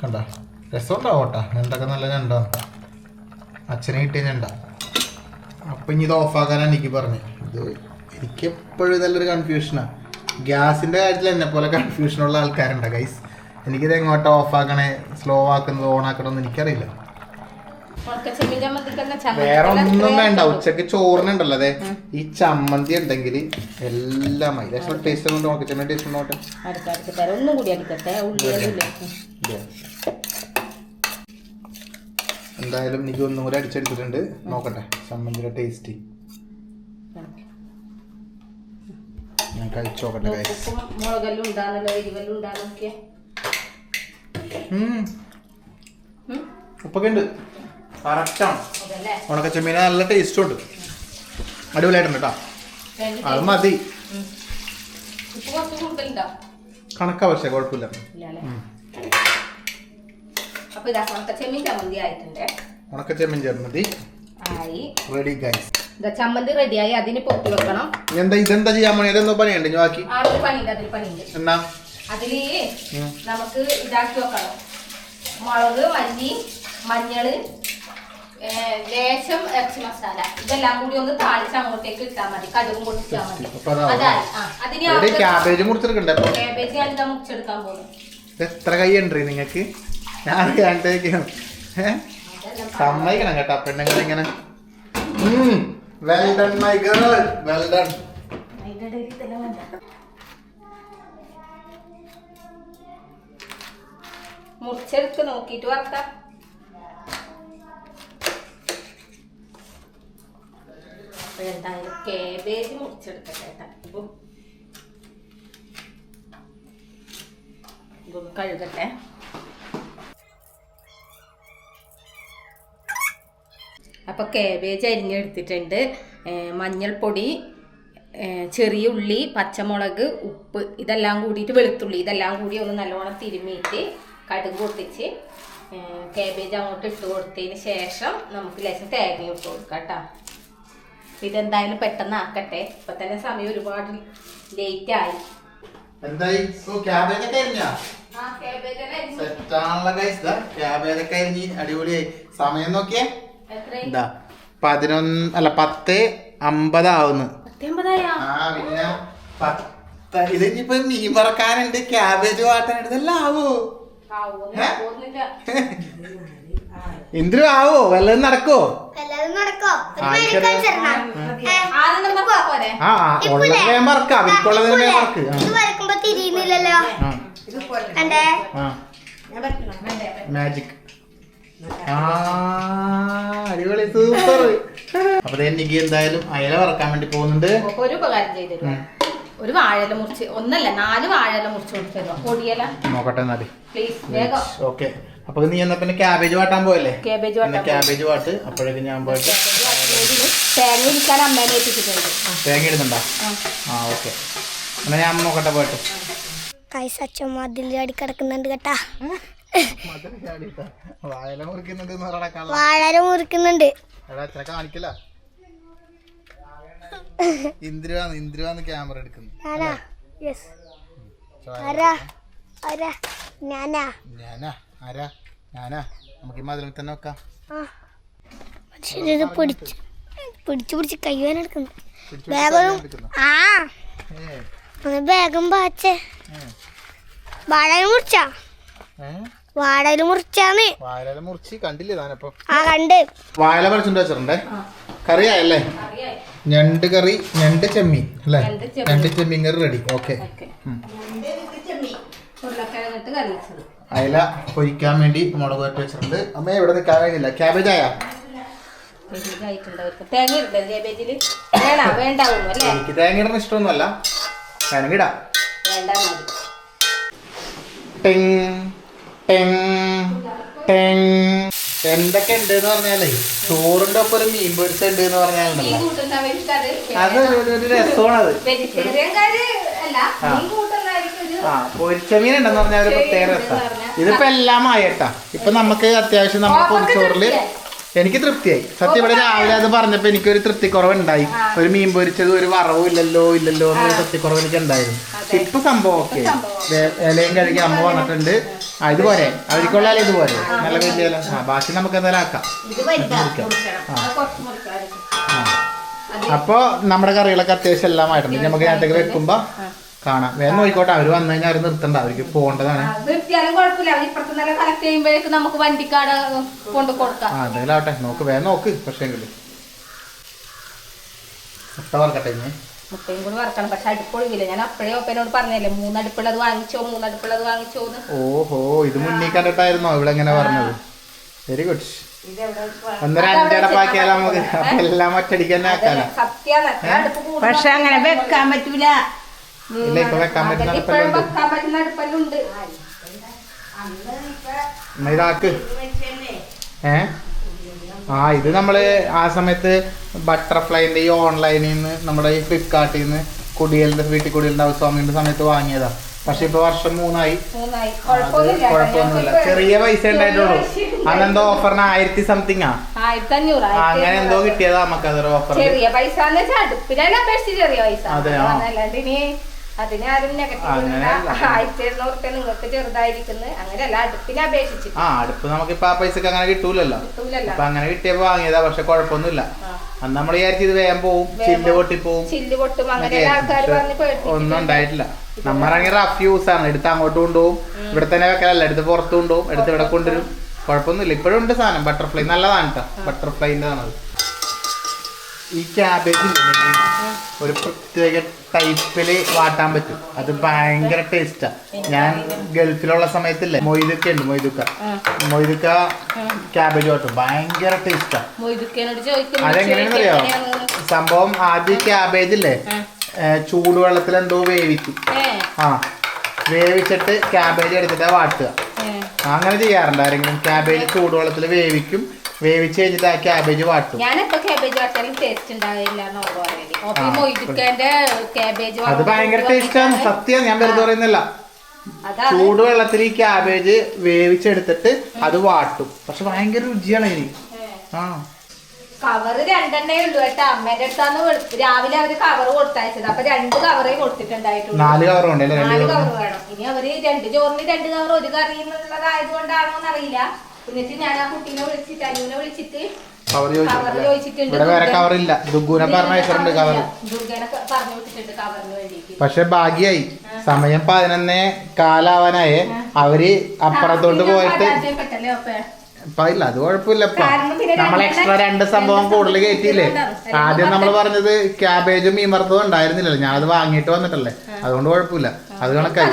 കണ്ട രസം ഉണ്ടാവട്ടാ. ഞണ്ടൊക്കെ നല്ല ഞണ്ടാണ്, അച്ഛനെ കിട്ടിയ ഞണ്ട. അപ്പൊ ഇനി ഇത് ഓഫാക്കാനാണ് എനിക്ക് പറഞ്ഞത്. ഇത് എനിക്ക് എപ്പോഴും നല്ലൊരു കൺഫ്യൂഷനാണ്. ഗ്യാസിന്റെ കാര്യത്തിൽ എന്നെ പോലെ കൺഫ്യൂഷനുള്ള ആൾക്കാരുണ്ട് ഗൈസ്. എനിക്കിത് എങ്ങോട്ട് ഓഫാക്കണേ, സ്ലോ ആക്കുന്നത്, ഓൺ ആക്കണമെന്ന് എനിക്കറിയില്ല. വേറെ ഒന്നും വേണ്ട. ഉച്ചക്ക് ചോറിനുണ്ടല്ലോ അതെ ഈ ചമ്മന്തി ഉണ്ടെങ്കിൽ എല്ലാമായി. ടേസ്റ്റ് നോട്ടെ, ചെമ്മീൻ ടേസ്റ്റ് നോട്ടെ. എന്തായാലും എനിക്ക് ഒന്നും കൂടെ അടിച്ചെടുത്തിട്ടുണ്ട്. നോക്കട്ടെ ചമ്മന്തിയുടെ ടേസ്റ്റ്. ഞാൻ കഴിച്ചു നോക്കട്ടെ. ഉപ്പൊക്കെ ഉണ്ട്, കറക്റ്റാണ്. അതല്ലേ ഉണക്കച്ചെമ്മീൻ നല്ല ടേസ്റ്റും ഉണ്ട്, അടിപൊളിയായിട്ടുണ്ട് കേട്ടോ. അത് മതി. ഉപ്പ് കുറച്ച് കൂടുതലുണ്ടോ? കണക്കാ, പക്ഷേ കുഴപ്പമില്ല. അപ്പൊ ഇതാ ഉണക്കച്ചെമ്മീൻ ചമ്മന്തി ആയിട്ടുണ്ട്. ഉണക്കച്ചെമ്മീൻ ചമ്മന്തി ആയി, റെഡി ഗൈസ്. ഇതാ ചമ്മന്തി റെഡിയായി, അതിന് പൊത്തി വെക്കണം. ഇതെന്താ ചെയ്യാൻ പണി? അതെന്തോ പണിയുണ്ട് ബാക്കി? അതിൽ പണിയുണ്ട്. എന്നാ അതില് നമുക്ക് ഇതാക്കി വെക്കണം. മുളക്, മല്ലി, മഞ്ഞള്, ലേശം ഇറച്ചി മസാല, ഇതെല്ലാം കൂടി ഒന്ന് താളിച്ച് അങ്ങോട്ടേക്ക് ഇട്ടാൽ മതി. കടുകും പൊട്ടിച്ചാൽ മതി. അതിന് ക്യാബേജ് മുറിച്ചെടുക്കണ്ടേ? ക്യാബേജ് ഞാനിതാ മുറിച്ചെടുക്കാൻ പോകുന്നു. എത്ര കൈ ഉണ്ട് നിങ്ങക്ക്? ഞാൻ സമ്മതിക്കണം കേട്ടോ പെണ്ണുങ്ങൾ ഇങ്ങനെ. Well done my girl, well done. മുറിച്ചെടുത്ത് നോക്കിയിട്ട് വറക്കാം. എന്തായാലും കേബേജ് മുറിച്ചെടുക്കട്ടെ. ഇതൊന്ന് കഴുകട്ടെ. അപ്പോൾ കേബേജ് അരിഞ്ഞെടുത്തിട്ടുണ്ട്. മഞ്ഞൾപ്പൊടി, ചെറിയ ഉള്ളി, പച്ചമുളക്, ഉപ്പ്, ഇതെല്ലാം കൂടിയിട്ട് വെളുത്തുള്ളി ഇതെല്ലാം കൂടി ഒന്ന് നല്ലോണം തിരുമ്മിയിട്ട് കടുക് പൊട്ടിച്ച് കേബേജ് അങ്ങോട്ട് ഇട്ട് കൊടുത്തതിന് ശേഷം നമുക്ക് ലേശം തേങ്ങ ഇട്ട് കൊടുക്കാം കേട്ടോ. ഇതെന്തായാലും പെട്ടെന്ന് ആക്കട്ടെ. ഇപ്പൊ തന്നെ സമയം ഒരുപാട് ലേറ്റ് ആയി. അടിപൊളിയായി. സമയം നോക്കിയേ, 10:50 ആവുന്നു. പിന്നെ ഇത് ഇനിയിപ്പോ മീൻ പറക്കാനുണ്ട്, ക്യാബേജ് വാട്ടാനുണ്ട്, ഇതെല്ലാം ആവോ? ഇന്ദ്രു ആവോ? വല്ലതും നടക്കോ? മാജിക്. അടിപൊളി, സൂപ്പർ. അപ്പൊ എനിക്ക് എന്തായാലും അയല വറക്കാൻ വേണ്ടി പോകുന്നുണ്ട്. ഒരു ഉപകാരം ചെയ്തു, ഒരു വാഴയില മുറിച്ച്, 4 വാഴയില മുറിച്ച് കൊടുത്തോ. പൊടിയല നോക്കട്ടെ എന്നാല് പ്ലീസ്, വേഗം. ഓക്കെ. അപ്പൊ നീ എന്നാ പിന്നെ ക്യാബേജ് വാട്ടാൻ പോയല്ലേ? Cabbage what. അപ്പോഴേക്കും ഞാൻ പോയിട്ട് തേങ്ങ ഇരിക്കാൻ അമ്മേനെ ഏൽപ്പിച്ചിട്ടുണ്ട്. തേങ്ങ ഇടുന്നുണ്ടോ? ആ ഓക്കെ. എന്നാ ഞാൻ നോക്കട്ടെ പോയിട്ട്. അച്ഛൻ മതിൽ ചാടി കിടക്കുന്നുണ്ട് കേട്ടാ. വാഴ മുറിക്കുന്നുണ്ട്. കാണിക്കല. ഇന്ദ്രുവാന്ന് ക്യാമറ എടുക്കുന്നു. നമുക്ക് ഈ മതിലിൽ തന്നെ വെക്കാം. പിടിച്ച് കയ്യാനെടുക്കുന്നു. വേഗം പാച്ചേ. വാഴയില് മുറിച്ചാന്ന്. വാഴയില മുറിച്ച് കണ്ടില്ലേ താനപ്പോ? കണ്ട്. വാഴയില പറിച്ചുകൊണ്ട് വെച്ചിട്ടുണ്ടേ. കറിയായല്ലേ? ഞണ്ട് കറി, ഞണ്ട് ചെമ്മീൻ അല്ലേ? ഞണ്ട് ചെമ്മീൻ കറി റെഡി. ഓക്കെ. അയല പൊരിക്കാൻ വേണ്ടി മുളക് വരട്ടി വെച്ചിട്ടുണ്ട്. അമ്മ ഇവിടെ നിൽക്കാൻ കഴിയില്ല. ക്യാബേജ് ആയാ? എനിക്ക് തേങ്ങ ഇടുന്ന ഇഷ്ടമൊന്നുമല്ല, വേണമെങ്കിൽ ഇടാം. എന്തൊക്കെ ഉണ്ട് എന്ന് പറഞ്ഞാലേ, ചോറിന്റെ ഒപ്പം ഒരു മീൻ പൊരിച്ച ഉണ്ട് എന്ന് പറഞ്ഞാലുണ്ടല്ലോ, അത് ഒരു രസമാണത്. പൊരിച്ച മീൻ ഉണ്ടെന്ന് പറഞ്ഞാൽ ഒരു പ്രത്യേക രസമാണ്. ഇതിപ്പോ എല്ലാം ആയേട്ടാ. ഇപ്പൊ നമുക്ക് അത്യാവശ്യം നമ്മുടെ പൊതിച്ചോറില് എനിക്ക് തൃപ്തിയായി. സത്യം ഇവിടെ രാവിലെ അത് പറഞ്ഞപ്പോ എനിക്കൊരു തൃപ്തിക്കുറവുണ്ടായി. ഒരു മീൻ പൊരിച്ചത് ഒരു വറവും ഇല്ലല്ലോ എന്നൊരു തൃപ്തിക്കുറവ് എനിക്ക് ഉണ്ടായിരുന്നു. ഇപ്പൊ സംഭവം ഓക്കെ. ഇലയും കഴുകി അമ്മ വന്നിട്ടുണ്ട്. ഇതുപോലെ അവർക്കുള്ള ഇല ഇതുപോലെ നല്ല വലിയ ഇല. ബാക്കി നമുക്ക് എന്തായാലും ആക്കാം. അപ്പൊ നമ്മുടെ കറികളൊക്കെ അത്യാവശ്യം എല്ലാം ആയിട്ടുണ്ട്. നമുക്ക് ഞാനത്തേക്ക് വെക്കുമ്പോ കാണാം. വേഗം നോക്കിക്കോട്ടെ. അവര് വന്നു കഴിഞ്ഞാൽ അവര് നിർത്തണ്ട, അവർക്ക് പോകേണ്ടതാണ്. അതെങ്കിലും ആവട്ടെ, നോക്ക്, വേഗം നോക്ക്. പക്ഷേ മുട്ട വറക്കട്ടെ. മുട്ടയും കൂടി വറക്കണം. പക്ഷെ അടുപ്പൊഴിവില്ല. ഞാൻ അപ്പഴേ ഒപ്പനോട് പറഞ്ഞല്ലേ 3 അടുപ്പുള്ളത് വാങ്ങിച്ചോന്ന്. ഓഹോ, ഇത് മുന്നിൽ കണ്ടിട്ടായിരുന്നോ ഇവിടെ എങ്ങനെ പറഞ്ഞത്? Very good. 1-2 അടപ്പാക്കിയാലോ നമുക്ക്. അപ്പൊ എല്ലാം ഒറ്റടിക്ക് തന്നെ ആക്കാലോ. പക്ഷെ അങ്ങനെ വെക്കാൻ പറ്റൂല. ഇല്ല, ഇപ്പൊ വെക്കാൻ പറ്റുന്ന അടുപ്പല്ലുണ്ട്. ഇതാക്ക്. ഇത് നമ്മള് ആ സമയത്ത് ബട്ടർഫ്ലൈന്റെ ഈ ഓൺലൈനിൽ നിന്ന് നമ്മുടെ ഈ ഫ്ലിപ്കാർട്ടിൽ നിന്ന് വീട്ടിൽ കുടിയലിന്റെ ഹൗസ് സമയത്ത് വാങ്ങിയതാ. പക്ഷെ ഇപ്പൊ വർഷം 3 കുഴപ്പമൊന്നുമില്ല. ചെറിയ പൈസ ഉണ്ടായിട്ടുള്ളൂ. അന്നെന്തോ ഓഫറിന് 1000 സംതിങ് അങ്ങനെ എന്തോ കിട്ടിയതാ നമുക്ക് അതൊരു ഓഫർ. ചെറിയ പൈസ ചെറിയ പൈസ. അതെ. അതിനാരും നിങ്ങൾക്ക് ചെറുതായിരിക്കുന്നു അങ്ങനെയല്ല അടുപ്പിനെ അപേക്ഷിച്ച്. അടുപ്പ് നമുക്കിപ്പോ ആ പൈസക്ക് അങ്ങനെ കിട്ടൂലല്ലോ. അപ്പൊ അങ്ങനെ കിട്ടിയപ്പോ വാങ്ങിയതാ. പക്ഷെ കുഴപ്പമൊന്നുമില്ല. അന്ന് നമ്മൾ വിചാരിച്ചു ഇത് വേഗം പോവും, ചില്ല് പൊട്ടിപ്പോവും, ചില്ല് പൊട്ടും, അങ്ങനെ ആൾക്കാർ ഒന്നും ഉണ്ടായിട്ടില്ല. നമ്മളാണെങ്കിൽ റഫ് യൂസ് ആണ്. എടുത്ത് അങ്ങോട്ട് കൊണ്ടുപോകും, ഇവിടെ തന്നെ വെക്കലല്ല, എടുത്ത് പുറത്ത് കൊണ്ടുപോകും, എടുത്ത് ഇവിടെ കൊണ്ടുവരും. കുഴപ്പമൊന്നുമില്ല. ഇപ്പോഴും ഉണ്ട് സാധനം. ബട്ടർഫ്ലൈ നല്ലതാണ് കേട്ടോ. ബട്ടർഫ്ലൈൻ്റെ ആണത്. ഈ ക്യാബേജ് ഒരു പ്രത്യേക ടൈപ്പില് വാട്ടാൻ പറ്റും. അത് ഭയങ്കര ടേസ്റ്റാ. ഞാൻ ഗൾഫിലുള്ള സമയത്തില്ലേ മൊയ്തുക്ക ഉണ്ട്, മൊയ്തുക്ക ക്യാബേജ് വാട്ടും. ഭയങ്കര ടേസ്റ്റാ. അതെങ്ങനെയാണെന്ന് അറിയാമോ സംഭവം? ആദ്യം ക്യാബേജ് ഇല്ലേ ചൂടുവെള്ളത്തിൽ എന്തോ വേവിക്കും. വേവിച്ചിട്ട് ക്യാബേജ് എടുത്തിട്ട് വാട്ടുക. അങ്ങനെ ചെയ്യാറുണ്ട് ആരെങ്കിലും? ക്യാബേജ് ചൂടുവെള്ളത്തിൽ വേവിക്കും, വേവിച്ച് കഴിഞ്ഞിട്ട് ആ ക്യാബേജ് വാട്ടും. അത് ഭയങ്കര ടേസ്റ്റാണ്, സത്യം. ഞാൻ വെറുതെ പറയുന്നില്ല. ചൂടുവെള്ളത്തിൽ ഈ ക്യാബേജ് വേവിച്ചെടുത്തിട്ട് അത് വാട്ടും. പക്ഷെ ഭയങ്കര രുചിയാണ് ഇനി. കവറ് 2 ഉള്ളൂ കേട്ടോ. അമ്മേന്റെ അടുത്താണ് രാവിലെ അവര് കവറ് കൊടുത്തയച്ചത്. അപ്പൊ 2 കവറേ കൊടുത്തിട്ടുണ്ടായിട്ടുള്ളൂ. 4 കവർ വേണം. ഇനി അവര് 2 ചോറിന് 2 കവർ, 1 കറി എന്നുള്ളതായത് കൊണ്ടാണോ എന്നറിയില്ല. എന്നിട്ട് ഞാൻ ആ കുട്ടീനെ വിളിച്ചിട്ട് അനുവിനെ വിളിച്ചിട്ട് കവർ ചോദിച്ചിട്ടുണ്ട്. ദുർഗനെ പറഞ്ഞു വിട്ടിട്ടുണ്ട് കവറിന് വേണ്ടിട്ട്. പക്ഷെ ഭാഗ്യായി, സമയം 11:15 അവര് അപ്പുറത്തോട്ട് പോയിട്ട് ഇല്ല. അത് കുഴപ്പമില്ല. നമ്മൾ എക്സ്ട്രാ 2 സംഭവം കൂടുതൽ കയറ്റിയില്ലേ. ആദ്യം നമ്മൾ പറഞ്ഞത് ക്യാബേജും മീമർത്തതും ഉണ്ടായിരുന്നില്ലല്ലോ. ഞാനത് വാങ്ങിയിട്ട് വന്നിട്ടല്ലേ, അതുകൊണ്ട് കുഴപ്പമില്ല. അത് കണക്കായി.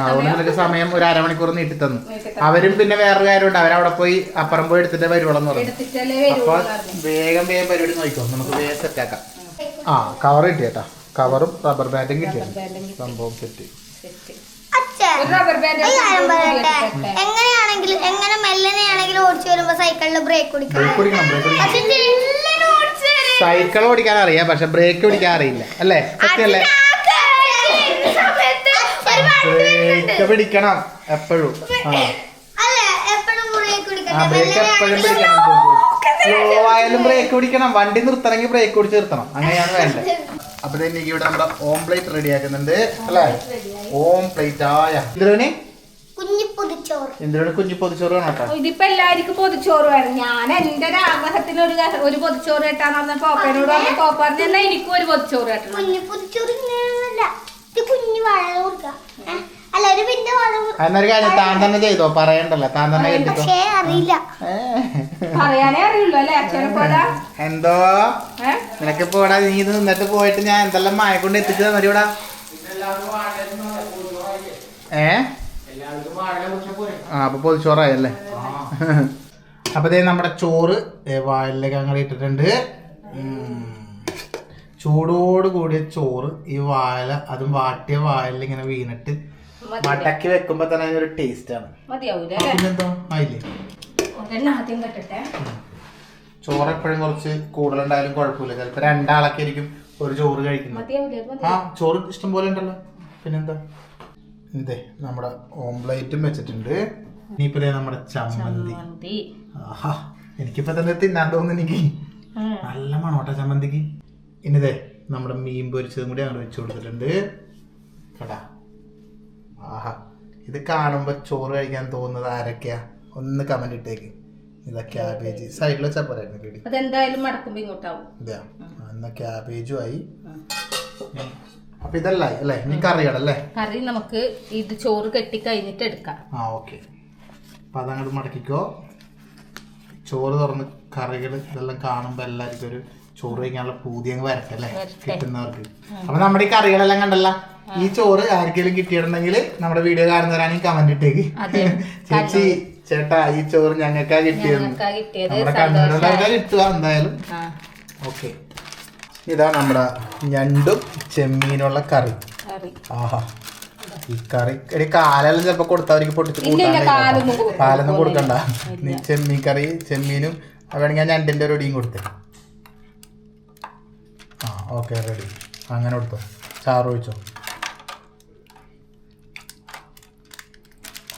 അതുകൊണ്ട് നിനക്ക് സമയം ഒരു അരമണിക്കൂർ നീട്ടി തന്നു. അവരും പിന്നെ വേറൊരു കാര്യമുണ്ട്, അവരവിടെ പോയി അപ്പുറം പോയി എടുത്തിട്ട് വരുവോളെന്ന് പറഞ്ഞു. അപ്പൊ വേഗം പരിപാടി നോക്കിക്കോ, നമുക്ക് വേഗം സെറ്റ് ആക്കാം. കവർ കിട്ടിയേട്ടാ. കവറും റബ്ബർ ബാൻഡും കിട്ടിയാണ് സംഭവം സെറ്റ്. എങ്ങനെയാണെങ്കിലും എങ്ങനെ മെല്ലനെയാണെങ്കിലും ഓടിച്ചു വരുമ്പോ സൈക്കിളിൽ ബ്രേക്ക് സൈക്കിൾ ഓടിക്കാൻ അറിയാം, പക്ഷെ ബ്രേക്ക് പിടിക്കാൻ അറിയില്ല അല്ലേ? സത്യല്ലേ? ബ്രേക്ക് പിടിക്കണം എപ്പോഴും. ബ്രേക്ക് എപ്പോഴും പിടിക്കണം. സ്ലോ ആയാലും ബ്രേക്ക് പിടിക്കണം. വണ്ടി നിർത്തണമെങ്കിൽ ബ്രേക്ക് പിടിച്ച് നിർത്തണം. അങ്ങനെയാണ് വേണ്ടത്. അപ്പൊ എനിക്ക് ഇവിടെ നമ്മുടെ ഓംപ്ലേറ്റ് റെഡി ആക്കുന്നുണ്ട് അല്ലേ? ഓംപ്ലേറ്റ് ആയ ഇന്ദ്രന് കുഞ്ഞു പൊതിച്ചോറ് വേണം കേട്ടോ. ഇതിപ്പോ എല്ലാവർക്കും പൊതിച്ചോറ് വേണം. ഞാൻ എന്റെ ഒരു ആഗ്രഹത്തിന് ഒരു പൊതിച്ചോറ് കേട്ടാന്ന് പറഞ്ഞപ്പോ പോപ്പനോട് പോപ്പ പറഞ്ഞാൽ എനിക്കും ഒരു പൊതിച്ചോറ് കേട്ടണം. എന്നൊരു കാര്യം താൻ തന്നെ ചെയ്തോ, പറയണ്ടല്ലോ. താൻ തന്നെ കേട്ടോ. പറയാനേ അറിയുള്ളൂ അല്ലേ അച്ഛനെപ്പോലെ. എന്തോ നിനക്കിപ്പോ ഇവിടെ നീ ഇത് നിന്നിട്ട് പോയിട്ട് ഞാൻ എന്തെല്ലാം മായ കൊണ്ട് എത്തിച്ചു തന്നൂടാ. അപ്പൊ പൊതിച്ചോറായല്ലേ? അപ്പൊ നമ്മുടെ ചോറ് വായിലേക്ക് അങ്ങനെ ഇട്ടിട്ടുണ്ട്. ചൂടോട് കൂടിയ ചോറ് ഈ വാഴ, അതും വാട്ടിയ വാഴയിൽ ഇങ്ങനെ വീണിട്ട് മടക്കി വെക്കുമ്പോ തന്നെ അതിനൊരു ടേസ്റ്റ് ആണ്. പിന്നെന്തോ ആയില്ലേ? ചോറ് എപ്പോഴും കുറച്ച് കൂടുതലുണ്ടായാലും കുഴപ്പമില്ല. ചിലപ്പോ 2 ആളൊക്കെ ആയിരിക്കും ഒരു ചോറ് കഴിക്കുന്നത്. ചോറ് ഇഷ്ടം പോലെ ഉണ്ടല്ലോ. പിന്നെന്താ? ഇതേ നമ്മുടെ ഓംപ്ലേറ്റും വെച്ചിട്ടുണ്ട്. ഇനിയിപ്പോ നമ്മുടെ ചമ്മന്തി. ആഹാ, എനിക്കിപ്പോ തന്നെ തിന്നാൻ തോന്നുന്നു. എനിക്ക് നല്ല മണോട്ട ചമ്മന്തിക്ക്. ഇനിതേ നമ്മുടെ മീൻ പൊരിച്ചതും കൂടി അങ്ങോട്ട് വെച്ച് കൊടുത്തിട്ടുണ്ട് കേട്ടാ. ആഹാ, ഇത് കാണുമ്പോ ചോറ് കഴിക്കാൻ തോന്നുന്നത് ആരൊക്കെയാ? ഒന്ന് കമന്റ് ഇട്ടേക്ക്. ഇതാ ക്യാബേജ് സൈഡിൽ വെച്ചാൽ പറയായിരുന്നു. അതെന്തായാലും മടക്കുമ്പോ ഇങ്ങോട്ടാവും. ഇതാ എന്നാ ക്യാബേജും ആയി. അപ്പൊ ഇതല്ല അല്ലേ? ഇനി കറികളല്ലേ? കറി നമുക്ക് ഇത് ചോറ് കെട്ടി കഴിഞ്ഞിട്ട് എടുക്കാം. ഓക്കെ. അപ്പൊ അതങ്ങോട്ട് മടക്കിക്കോ. ചോറ് തുറന്ന് കറികൾ ഇതെല്ലാം കാണുമ്പോ എല്ലാവർക്കും ഒരു ചോറ് കഴിക്കാനുള്ള പൂതി അങ്ങ് വരട്ടെ അല്ലേ കിട്ടുന്നവർക്ക്. അപ്പൊ നമ്മുടെ ഈ കറികളെല്ലാം കണ്ടല്ല. ഈ ചോറ് ആർക്കെങ്കിലും കിട്ടിയിട്ടുണ്ടെങ്കിൽ നമ്മുടെ വീഡിയോ കാണുന്നവരാണെങ്കിൽ കമന്റ് ഇട്ടേക്ക്. ചേച്ചി ചേട്ടാ ഈ ചോറ് ഞങ്ങൾക്കാ കിട്ടിയത്. നമ്മുടെ കണ്ണൂരുള്ളവർക്കാ കിട്ടുക എന്തായാലും. ഓക്കെ, ഇതാ നമ്മുടെ ഞണ്ടും ചെമ്മീനുള്ള കറി. ആഹാ, ഈ കറി എടി കാലെല്ലാം ചിലപ്പോ കൊടുത്താൽ അവർക്ക് പൊട്ടിച്ച് കാലൊന്നും കൊടുക്കണ്ട. നീ ചെമ്മീൻ കറി ചെമ്മീനും വേണമെങ്കിൽ ഞണ്ടിന്റെ ഒരു ഒടിയും കൊടുത്തേ. ആ ഓക്കെ റെഡി. അങ്ങനെ കൊടുത്തോ. ചാറ് ഒഴിച്ചോ.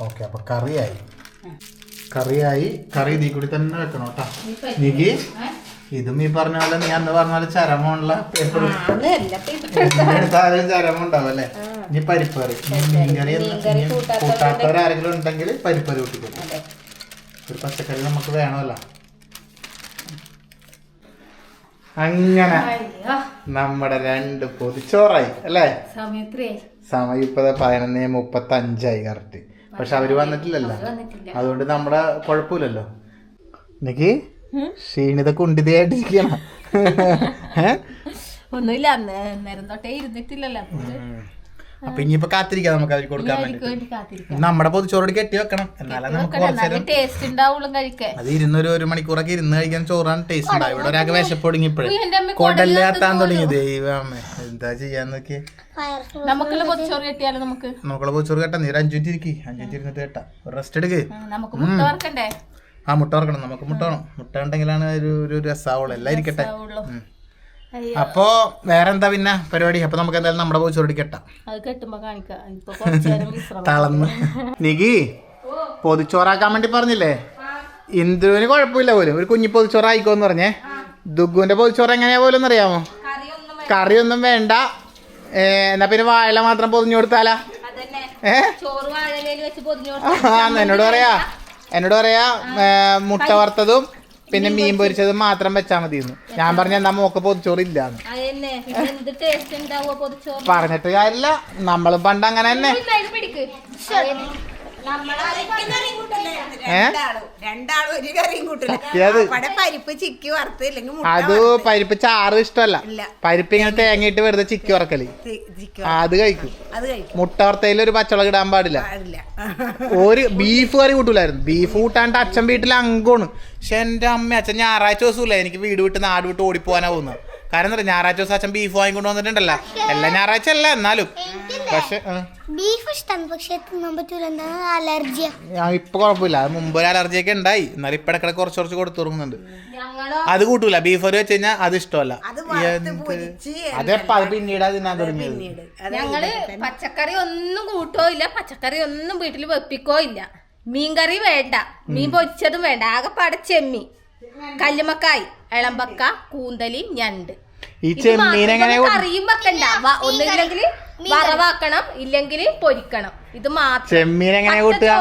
ഓക്കെ അപ്പൊ കറിയായി. കറി ഇതിൽ കൂടി തന്നെ വെക്കണം കേട്ടോ. നീക്ക് ഇതും ഈ പറഞ്ഞ പോലെ നീ അന്ന് പറഞ്ഞ പോലെ ചരമുള്ള പേപ്പർ എടുത്താലും ചരമം ഉണ്ടാവും അല്ലേ. ഇനി പരിപ്പ് കറി. മീൻകറി കൂട്ടാത്തവരാരെങ്കിലും ഉണ്ടെങ്കിൽ പരിപ്പ് കറി കൂട്ടിക്കോ. ഒരു പച്ചക്കറി നമുക്ക് വേണമല്ലോ. അങ്ങനെ നമ്മുടെ 2 പൊതിച്ചോറായി അല്ലേ. സമയം ഇപ്പൊ 11:35 കറക്റ്റ്. പക്ഷെ അവര് വന്നിട്ടില്ലല്ലോ, അതുകൊണ്ട് നമ്മുടെ കുഴപ്പമില്ലല്ലോ. എനിക്ക് ക്ഷീണിത കുണ്ടിതയായിട്ടിരിക്കണം. ഒന്നുമില്ല, നേരം തൊട്ടേ ഇരുന്നിട്ടില്ലല്ലോ. അപ്പൊ ഇനിയിപ്പോ കാത്തിരിക്കാം നമുക്ക് അവർക്ക് കൊടുക്കാൻ വേണ്ടി. നമ്മുടെ പൊതിച്ചോറോട് കെട്ടി വെക്കണം, എന്നാലും നമുക്ക് ടേസ്റ്റ് ഉണ്ടാവുള്ളൂ കഴിക്കാൻ. അത് 1 മണിക്കൂറൊക്കെ ഇരുന്ന് കഴിക്കാൻ ചോറാണ് ടേസ്റ്റ് ഉണ്ടാവും. ഇവിടെ ഒരാൾക്ക് വിശപ്പൊടുങ്ങിയപ്പോഴേ കൊടല്ലാത്താൻ തുടങ്ങി. ദൈവമേ എന്താ ചെയ്യാന്നൊക്കെ. നമുക്കുള്ള പൊതിച്ചോറ് കെട്ടിയാലോ? നമുക്കുള്ള പൊതിച്ചോറ് കെട്ടാ. നീ 5 മിനിറ്റ് ഇരിക്കും, 5 മിനിറ്റ് ഇരുന്നിട്ട് കേട്ടാ. റെസ്റ്റ് എടുക്ക്. നമുക്ക് മുട്ട വറക്കണ്ടേ? ആ മുട്ട വറക്കണം. നമുക്ക് മുട്ട വേണം. മുട്ട ഉണ്ടെങ്കിലാണ് ഒരു രസാവുള്ളൂ. എല്ലാം ഇരിക്കട്ടെ. അപ്പൊ വേറെന്താ പിന്നെ പരിപാടി? അപ്പൊ നമുക്ക് എന്തായാലും നമ്മുടെ പൊതിച്ചോറ് കെട്ടാം. തളന്ന് നീക്ക് പൊതിച്ചോറാക്കാൻ വേണ്ടി പറഞ്ഞില്ലേ. ഇന്ദുവിന് കുഴപ്പമില്ല പോലും, ഒരു കുഞ്ഞി പൊതിച്ചോറ് ആയിക്കോന്ന് പറഞ്ഞേ. ദുഗുവിന്റെ പൊതിച്ചോറ് എങ്ങനെയാ പോലും അറിയാമോ? കറിയൊന്നും വേണ്ട. എന്നാ പിന്നെ വാഴ മാത്രം പൊതിഞ്ഞു കൊടുത്താലാ? എന്നോട് പറയാ മുട്ട വറുത്തതും പിന്നെ മീൻ പൊരിച്ചതും മാത്രം വെച്ചാൽ മതി. ഞാൻ പറഞ്ഞ എന്നാ മോക്ക് പൊതിച്ചോറ് ഇല്ലാന്ന് പറഞ്ഞിട്ട് കാര്യമില്ല. നമ്മളും പണ്ട് അങ്ങനെ തന്നെ. അത് പരിപ്പ് ചാറ് ഇഷ്ടമല്ല. പരിപ്പ് ഇങ്ങനെ തേങ്ങയിട്ട് വെറുതെ ചിക്കി വറക്കല് അത് കഴിക്കും. മുട്ട വറുത്തതിൽ ഒരു പച്ചമുളക് ഇടാൻ പാടില്ല. ഒരു ബീഫ് കറി കൂട്ടൂലായിരുന്നു. ബീഫ് കൂട്ടാണ്ട് അച്ഛൻ വീട്ടിൽ അങ്കമാണ്. പക്ഷെ എന്റെ അമ്മ അച്ഛൻ ഞായറാഴ്ച ദിവസമില്ല എനിക്ക് വീട് വിട്ട് നാട് വിട്ട് ഓടിപ്പോവാനാ പോകുന്നത്. കാരണം എന്താ, ഞായറാഴ്ച ദിവസം അച്ഛൻ ബീഫ് വാങ്ങിക്കൊണ്ട് വന്നിട്ടുണ്ടല്ലോ. എല്ലാ ഞായറാഴ്ച അല്ല എന്നാലും. പക്ഷെ ബീഫ് ഇഷ്ടമാണ്, പക്ഷെ തിന്നാൻ പറ്റൂല. അലർജിയാ. ഇപ്പൊ കുഴപ്പമില്ല. അത് മുമ്പ് ഒരു അലർജിയൊക്കെ ഉണ്ടായി. എന്നാലും ഇപ്പൊ ഇടക്കിടെ കുറച്ച് കൊടുത്തു തുടങ്ങുന്നുണ്ട്. അത് കൂട്ടൂല. ബീഫ് കറി വെച്ച് കഴിഞ്ഞാൽ അത് ഇഷ്ടമല്ല. അതെപ്പോ അത് പിന്നീട് തിന്നാൻ തുടങ്ങിയത്. ഞങ്ങള് പച്ചക്കറി ഒന്നും കൂട്ടോ ഇല്ല, പച്ചക്കറി ഒന്നും വീട്ടിൽ വെപ്പിക്കോ ഇല്ല. മീൻകറി വേണ്ട, മീൻ പൊരിച്ചതും വേണ്ട. ആകെപ്പാടെ ചെമ്മീൻ, കല്ലുമക്കായി, ഇളമ്പക്ക, കൂന്തലി, ഞണ്ട്. ഈ ചെമ്മീൻ എങ്ങനെ കറിയും വെക്കണ്ട. ഒന്നില്ലെങ്കിൽ വറവാക്കണം, ഇല്ലെങ്കിൽ പൊരിക്കണം. ഇത് മാത്രം. ചെമ്മീൻ എങ്ങനെ കൂട്ടുക?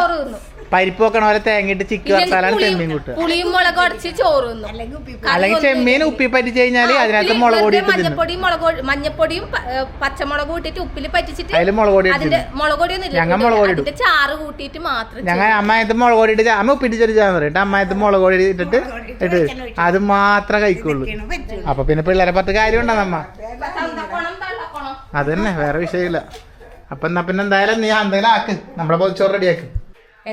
പരിപ്പ് വെക്കണ പോലെ തേങ്ങയിട്ട് ചിക്കി വറുത്താലാണ് ചെമ്മീൻ കൂട്ടുക. പുളിയും മുളക് അടച്ച് ചോറ് തിന്നും. അല്ലെങ്കിൽ ചെമ്മീൻ ഉപ്പി പറ്റിച്ച് കഴിഞ്ഞാല് അതിനകത്ത് മുളക് പൊടി മഞ്ഞപ്പൊടിയും പച്ചമുളക് കൂട്ടിട്ട് ഉപ്പിൽ പറ്റിച്ചിട്ട് അതിൽ മുളക് പൊടി അതിന്റെ മുളക് പൊടിയൊന്നും അതിന്റെ ചാറ് കൂട്ടിയിട്ട് മാത്രം. ഞങ്ങൾ അമ്മായത്ത് മുളക് പൊടി ഇട്ട് അമ്മ ഉപ്പിട്ടിച്ചൊരിച്ചാന്ന് പറയും. അമ്മായത്ത് മുളക് പൊടി ഇട്ടിട്ട് അത് മാത്രമേ കഴിക്കുള്ളൂ. അപ്പൊ പിന്നെ പിള്ളേരെ പത്ത് കാര്യം ഉണ്ടോ നമ്മ? അത് തന്നെ, വേറെ വിഷയമില്ല. അപ്പൊ എന്നാ പിന്നെ എന്തായാലും നീ എന്തെങ്കിലും ആക്ക്, നമ്മുടെ പൊതിച്ചോറ് റെഡിയാക്ക്.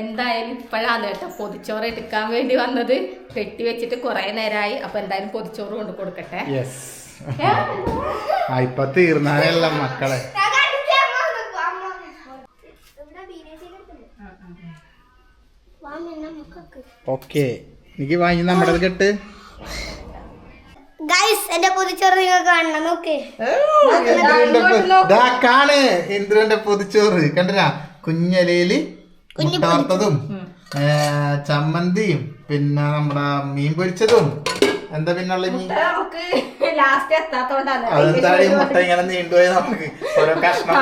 എന്തായാലും ഇപ്പോഴാണ് കേട്ടോ പൊതിച്ചോറ് എടുക്കാൻ വേണ്ടി വന്നത്. കെട്ടി വെച്ചിട്ട് കുറെ നേരമായി. അപ്പൊ എന്തായാലും പൊതിച്ചോറ് കൊണ്ട് കൊടുക്കട്ടെ. ഇപ്പൊ തീർന്നാലല്ല മക്കളെ. ഓക്കെ എനിക്ക് വാങ്ങി നമ്മുടെ കെട്ട്. എന്റെ പൊതിച്ചോറ് നിങ്ങൾ കാണണം. നോക്കേ കാണ് ഇന്ദ്രന്റെ പൊതിച്ചോറ് കണ്ടിനാ. കുഞ്ഞലയില് മുട്ട വറുത്തതും ചമ്മന്തിയും പിന്നെ നമ്മുടെ മീൻ പൊരിച്ചതും. എന്താ പിന്നുള്ള അതെന്താണ് ഈ മുട്ട ഇങ്ങനെ നീണ്ടുപോയി നമുക്ക് ഓരോ കഷ്ണം.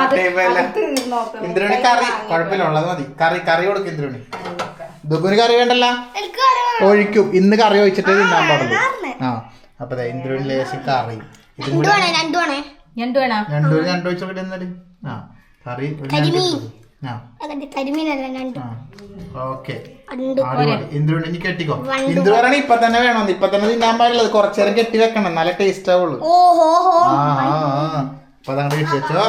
ഇന്ദ്രന് കറി കുഴപ്പമില്ല, ഉള്ളത് മതി. കറി കൊടുക്കും ഇന്ദ്രന്. ദുഗുന് കറി വേണ്ടല്ല, ഒഴിക്കും. ഇന്ന് കറി ഒഴിച്ചിട്ട് തിന്നാൻ പാടുള്ളൂ. ആ അപ്പൊ ഇന്ദ്രന് ലേശം കറി. ഇതും കൂടി രണ്ടു ഒഴിച്ചോട്ടെ എന്നാല്. ആ കറി ഓക്കെ. ഇന്ദ്രന് ഇനി കെട്ടിക്കോ. ഇന്ദ്ര പറയണ ഇപ്പൊ തന്നെ വേണോന്ന്. ഇപ്പൊ തന്നെ തിന്നാൻ പാടുള്ളത്. കുറച്ചേരം കെട്ടി വെക്കണം, നല്ല ടേസ്റ്റ് ആവുള്ളൂ. അപ്പൊ അതങ്ങോട്ട് കെട്ടി വെച്ചോ.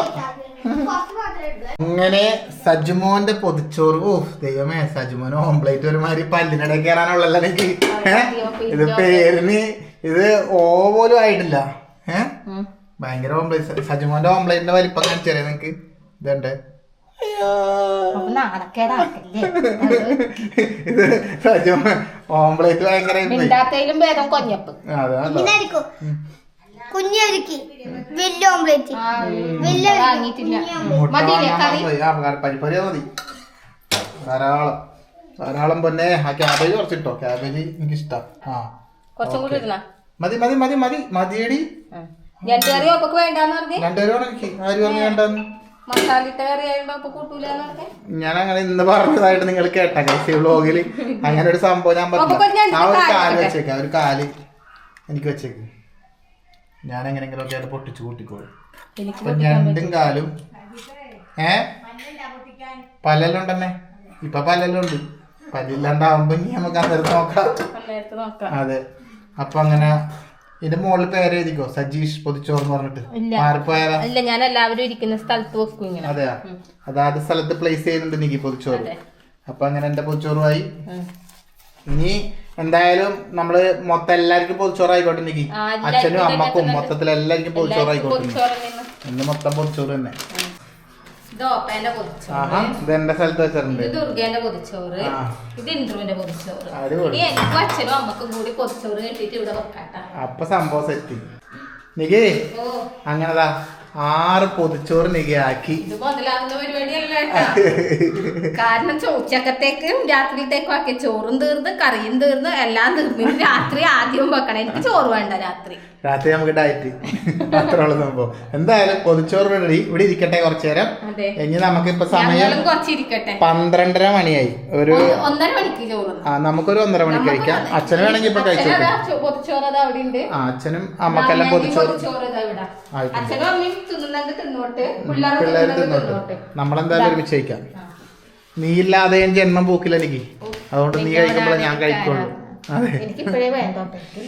അങ്ങനെ സജുമോന്റെ പൊതിച്ചോറ്. ഓ ദൈവമേ, സജുമോന് ഓംപ്ലേറ്റ് ഒരുമാതിരി പല്ലിനിടെ കയറാനുള്ളല്ലോ എനിക്ക്. ഇത് പേരിന് ഇത് പോലും ആയിട്ടില്ല. ഭയങ്കര ഓംപ്ലേറ്റ്. സജുമോന്റെ ഓംപ്ലേറ്റിന്റെ വലിപ്പം കാണിച്ചറിയാം നിങ്ങക്ക്. ഇതുണ്ട് നാണക്കേടാക്കല്ലേ ഇത് ഓംപ്ലേറ്റ് ഭയങ്കര മിണ്ടാത്തതിലും ഭേദം കൊഞ്ഞപ്പ്. കുഞ്ഞൊരുക്കി വലിയ ഓംപ്ലേറ്റ് വാങ്ങിയിട്ടില്ല. പരിപ്പറിയാ മതി ധാരാളം പൊന്നെ. ആ ക്യാബേജ് കുറച്ചിട്ടോ, ക്യാബേജ് എനിക്ക് ഇഷ്ടം. ആ കുറച്ചും കൂടി ഇടണ. മതി മതി മതി മതി മതിയടി. രണ്ടുകറി ഒപ്പൊക്കെ വേണ്ടാന്ന് പറഞ്ഞേ. രണ്ടുപേരും എനിക്ക് ആര് പറഞ്ഞു വേണ്ടെന്ന്. മസാലിട്ട കറി ആയതുകൊണ്ട് ഒപ്പം കൂട്ടൂലെന്ന് പറഞ്ഞേ. ഞാൻ അങ്ങനെ ഇന്ന് പറഞ്ഞതായിട്ട് നിങ്ങൾ കേട്ടാ കൈസി വ്ളോഗില് അങ്ങനെ ഒരു സംഭവം ഞാൻ പറഞ്ഞു. ആ ഒരു കാല് വെച്ചേക്ക, ഒരു കാല് എനിക്ക് വെച്ചേക്ക്. ഞാൻ എങ്ങനെങ്കിലും ഒക്കെ അത് പൊട്ടിച്ചു കൂട്ടിക്കോളും. രണ്ടും കാലും പല്ലെല്ലാം ഉണ്ടെന്നെ. ഇപ്പൊ പല്ലെല്ലാം ഉണ്ട്. പല്ലില്ലാണ്ടാവുമ്പോ ഇനി നമുക്ക് അന്നേരത്ത് നോക്കാം. അതെ. അപ്പൊ അങ്ങനെ ഇതിന്റെ മുകളിൽ പേര് എഴുതിക്കോ, സജീഷ് പൊതിച്ചോർന്ന് പറഞ്ഞിട്ട്. മാറിപ്പോയാലോ? ഇല്ല, ഞാൻ എല്ലാവരും ഇരിക്കുന്ന സ്ഥലത്ത് വെക്കും ഇങ്ങനെ. അതെയാ, അതാത് സ്ഥലത്ത് പ്ലേസ് ചെയ്യുന്നുണ്ട് നീ പൊതിച്ചോറ്. അപ്പൊ അങ്ങനെ എന്റെ പൊതിച്ചോറുമായി. ഇനി എന്തായാലും നമ്മള് മൊത്തം എല്ലാവർക്കും പൊതിച്ചോറായിക്കോട്ടെ. എനിക്ക് അച്ഛനും അമ്മക്കും മൊത്തത്തിൽ എല്ലാവർക്കും പൊതിച്ചോറായിക്കോട്ടെ. ഇന്ന് മൊത്തം പൊതിച്ചോറ് തന്നെ. ഇതെന്റെ സ്ഥലത്ത് വെച്ചിട്ടുണ്ട്. ഇത് ദുർഗേന്റെ പൊതിച്ചോറ്, ഇത് ഇന്ദ്രുവിന്റെ പൊതിച്ചോറ്. എനിക്കും അച്ഛനും അമ്മക്കും കൂടി പൊതിച്ചോറ് കെട്ടിട്ട് ഇവിടെ വെക്കാട്ടാ. അപ്പൊ സംഭവം സെറ്റ്. നികേ അങ്ങനെതാ 6 പൊതിച്ചോറ് നികെ ആക്കി. ഇത് മുതലാകുന്ന പരിപാടിയല്ല. കാരണം ഉച്ചക്കത്തേക്കും രാത്രിയിലത്തേക്കും ആക്കിയ ചോറും തീർന്ന് കറിയും തീർന്ന് എല്ലാം തീർന്നു. രാത്രി ആദ്യം വെക്കണം. എനിക്ക് ചോറ് വേണ്ട രാത്രി നമുക്ക് ഡയറ്റ് അത്രയുള്ള സംഭവം. എന്തായാലും പൊതിച്ചോറ് റെഡി. ഇവിടെ ഇരിക്കട്ടെ കുറച്ചു നേരം. ഇനി നമുക്കിപ്പോ സമയം 12:30 മണിയായി. ഒരു 1:30 മണിക്ക് ചോറ്. നമുക്കൊരു 1:30 മണിക്ക് കഴിക്കാം. അച്ഛനും വേണമെങ്കിൽ ഇപ്പൊ കഴിച്ചോട്ടെ. പൊതിച്ചോറ് അവിടെ ഉണ്ട്. അച്ഛനും അമ്മക്കെല്ലാം പൊതിച്ചോറ്. അച്ഛനും അമ്മയും തിന്നുന്നെങ്കിൽ തിന്നോട്ട്, പിള്ളേര് തിന്നോട്ട്. നമ്മളെന്തായാലും ഒരുമിച്ച് കഴിക്കാം. നീ ഇല്ലാതെ ജന്മം പോക്കില്ല എനിക്ക്. അതുകൊണ്ട് നീ കഴിക്കുമ്പോൾ ഞാൻ കഴിക്കുള്ളൂ. എനിക്കിപ്പോഴേ വേണ്ടോട്ടെ. ഇത്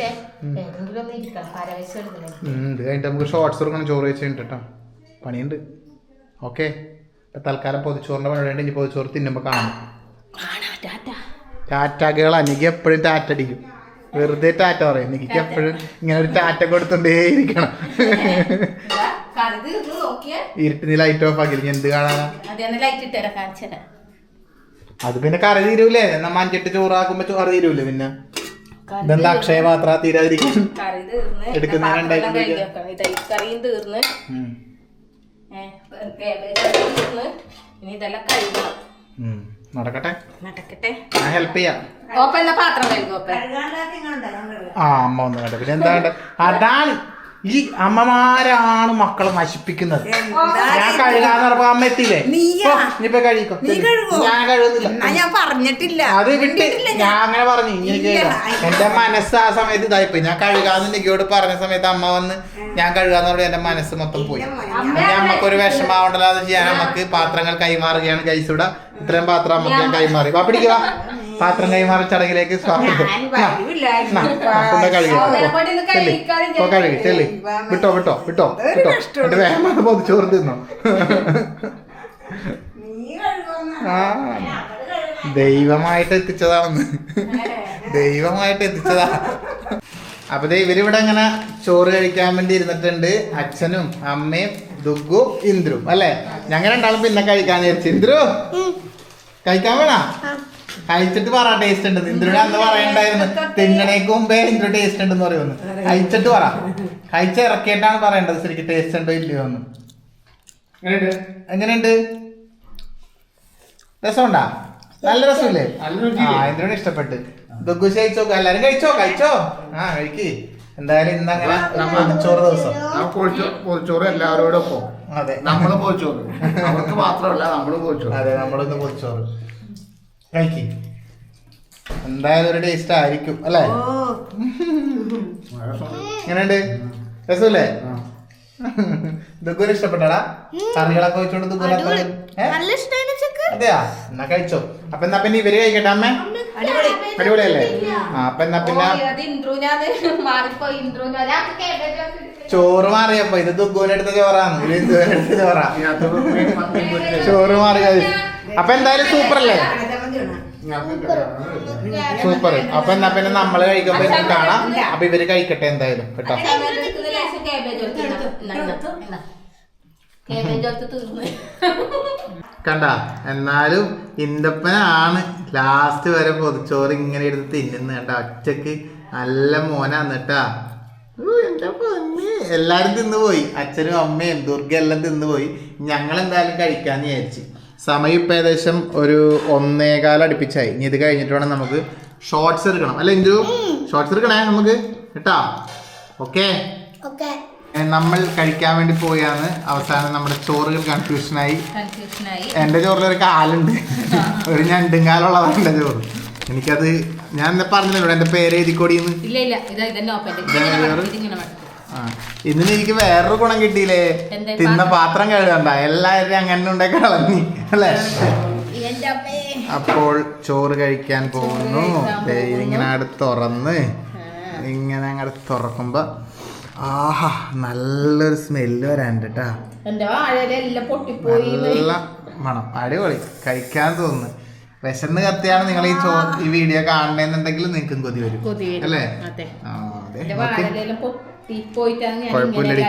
കഴിഞ്ഞിട്ട് നമുക്ക് ഷോർട്സ് കൊടുക്കണം. ചോറ് വെച്ച് കഴിഞ്ഞിട്ടോ പണിയുണ്ട്. ഓക്കെ, തൽക്കാലം പൊതിച്ചോറിന്റെ പണിയുണ്ട്. ഇനി പൊതിച്ചോറ് തിന്നുമ്പോ കാണാം. ടാറ്റകളാ. എനിക്ക് എപ്പോഴും ടാറ്റ അടിക്കും. വെറുതെ ടാറ്റ പറയും. എനിക്ക് എപ്പോഴും ഇങ്ങനെ ഒരു ടാറ്റ കൊടുത്തോണ്ടേ ഇരിക്കണം. ഇരുട്ടിന് ലൈറ്റ് ഓഫ് ആക്കി എന്ത് കാണാനാ? അത് പിന്നെ കറി തീരൂലേ? നമ്മ 5-8 ചോറാക്കുമ്പോ ചോറ് തീരൂലേ? പിന്നെ ഇതെന്താ അക്ഷയപാത്ര തീരാതിരിക്കാൻ നടക്കട്ടെ. ഞാൻ ഹെൽപ്പ് ചെയ്യാം. അമ്മ ഒന്ന് കണ്ട. പിന്നെ എന്താ അതാണ് ഈ അമ്മമാരാണ് മക്കളെ നശിപ്പിക്കുന്നത്. ഞാൻ കഴുകാന്ന് പറഞ്ഞപ്പോ അമ്മ എത്തിയില്ലേ? ഇനിയിപ്പൊ കഴിക്കോ. ഞാൻ കഴുകുന്നില്ല, ഞാൻ പറഞ്ഞിട്ടില്ല. അത് വിട്ട് ഞാൻ അങ്ങനെ പറഞ്ഞു. എനിക്ക് എന്റെ മനസ്സ് ആ സമയത്ത് ഇതായിപ്പോയി. ഞാൻ കഴുകാന്ന് നിക്കോട് പറഞ്ഞ സമയത്ത് അമ്മ വന്ന് ഞാൻ കഴുകാന്ന് പറഞ്ഞ എന്റെ മനസ്സ് മൊത്തം പോയി. അമ്മക്കൊരു വിഷമാവണ്ടല്ലോ. അത് ചെയ്യാൻ നമുക്ക് പാത്രങ്ങൾ കൈമാറുകയാണ്. കൈസൂടെ ഇത്രയും പാത്രം അമ്മക്ക് ഞാൻ കൈമാറി. വാ പിടിക്കുക. പാത്രം കൈമാറി ചടങ്ങിലേക്ക് സ്വാഗതം. കഴുകി ചെല്ലി. വിട്ടോ എന്നിട്ട് വേഗം പൊതിച്ചോറ് തിന്നോ. ദൈവമായിട്ട് എത്തിച്ചതാണെന്ന്. അപ്പൊ ഇവരിവിടെ അങ്ങനെ ചോറ് കഴിക്കാൻ വേണ്ടി ഇരുന്നിട്ടുണ്ട്. അച്ഛനും അമ്മയും ദുഗ്ഗു ഇന്ദ്രും അല്ലെ. ഞങ്ങൾ രണ്ടാളും പിന്നെ കഴിക്കാൻ വിചാരിച്ചു. ഇന്ദ്രു കഴിക്കാൻ വേണ? കഴിച്ചിട്ട് പറ ടേസ്റ്റ് ഉണ്ട്. ഇന്ദ്രയുടെ അന്ന് പറയണ്ടായിരുന്നു തിന്നണേക്ക് മുമ്പേ ഇന്ദ്രു ടേസ്റ്റ് ഉണ്ടെന്ന് പറയുന്നു. കഴിച്ചിട്ട് പറ. കഴിച്ച് ഇറക്കിയിട്ടാണ് പറയേണ്ടത് ശരിക്കും ടേസ്റ്റ് ഉണ്ടോ ഇല്ലയോ എന്ന്. എങ്ങനെയുണ്ട്? രസമുണ്ടാ? നല്ല രസമില്ലേ? ഇന്ദ്രന് ഇഷ്ടപ്പെട്ട്. ദുഗ്ഗു കഴിച്ചോ? എല്ലാരും കഴിച്ചോ? കഴിക്ക്. എന്തായാലും ഇന്നങ്ങനെ പൊതിച്ചോറ് ദിവസം. പൊതിച്ചോറ് എല്ലാവരോടൊപ്പം. അതെ, നമ്മള് പൊതിച്ചോറ്. അവർക്ക് മാത്രമല്ല നമ്മള് പൊതിച്ചോറ്. അതെ, നമ്മളൊന്ന് പൊതിച്ചോറ് കഴിക്ക്. എന്തായാലും ഒരു ടേസ്റ്റ് ആയിരിക്കും അല്ലേ? എങ്ങനെയുണ്ട്? രസമില്ലേ? ദുഗ്ഗുന് ഇഷ്ടപ്പെട്ടാടാ? കറികളൊക്കെ വെച്ചോണ്ട് ദുഗ്ഗുനൊക്കെ അതെയാ? എന്നാ കഴിച്ചോ. അപ്പൊ എന്നാ പിന്നെ ഇവര് കഴിക്കട്ടെ. അമ്മ അടിപൊളിയല്ലേ? അപ്പൊ എന്നാ പിന്നെ ചോറ് മാറിയപ്പോ ഇത് ദുഗ്ഗുവിനെടുത്ത ചോറാണ്. ഇത് ഇന്ദ്രുവിനെടുത്ത ചോറാ. ചോറ് മാറി. അപ്പൊ എന്തായാലും സൂപ്പർ അല്ലേ? സൂപ്പർ. അപ്പൊ എന്നാ പിന്നെ നമ്മള് കഴിക്കുമ്പോ കാണാം. അപ്പൊ ഇവര് കഴിക്കട്ടെ എന്തായാലും കേട്ടോ. കണ്ട. എന്നാലും ഇന്റപ്പനാണ് ലാസ്റ്റ് വരെ പൊതിച്ചോറ് ഇങ്ങനെ എടുത്ത് തിന്നുന്ന കണ്ട. ഒറ്റക്ക് നല്ല മോനാന്നിട്ടാ. എല്ലാരും തിന്നുപോയി, അച്ഛനും അമ്മയും ദുർഗ എല്ലാം തിന്നുപോയി. ഞങ്ങൾ എന്തായാലും കഴിക്കാന്ന് വിചാരിച്ചു. സമയം ഇപ്പം ഏകദേശം ഒരു 1:15 അടുപ്പിച്ചായി. ഇനി ഇത് കഴിഞ്ഞിട്ട് വേണം നമുക്ക് ഷോർട്സ് എടുക്കണം. അല്ല ഇന്ദു, ഷോർട്സ് എടുക്കണേ നമുക്ക് കേട്ടാ. ഓക്കെ, നമ്മൾ കഴിക്കാൻ വേണ്ടി പോയാന്ന്. അവസാനം നമ്മുടെ ചോറുകൾ കൺഫ്യൂഷനായി. എന്റെ ചോറിൽ ഒരു കാലുണ്ട്, ഒരു ഞണ്ടും കാലുള്ളതാണ് എന്റെ ചോറ്. എനിക്കത് ഞാൻ എന്താ പറഞ്ഞില്ലല്ലോ എന്റെ പേര് എഴുതിക്കോടിന്ന്. ഇന്ന് എനിക്ക് വേറൊരു ഗുണം കിട്ടിയില്ലേ, തിന്ന പാത്രം കഴുകണ്ട, എല്ലാവരും അങ്ങനെ ഉണ്ടാക്കി കളഞ്ഞി അല്ലേ. അപ്പോൾ ചോറ് കഴിക്കാൻ പോകുന്നു. ഇങ്ങനെ അങ്ങോട്ട് തുറന്ന് ഇങ്ങനെ അങ്ങോട്ട് തുറക്കുമ്പോ ആഹാ നല്ലൊരു സ്മെല്ല് വരാനുണ്ട് കേട്ടാ. നല്ല മണം, അടിപൊളി, കഴിക്കാൻ തോന്നുന്നു. വിശന്ന് കത്തിയാണ് നിങ്ങൾ ഈ വീഡിയോ കാണണമെന്നുണ്ടെങ്കിൽ നിങ്ങൾക്കും കൊതി വരും അല്ലേ. കുഴപ്പമില്ലടി.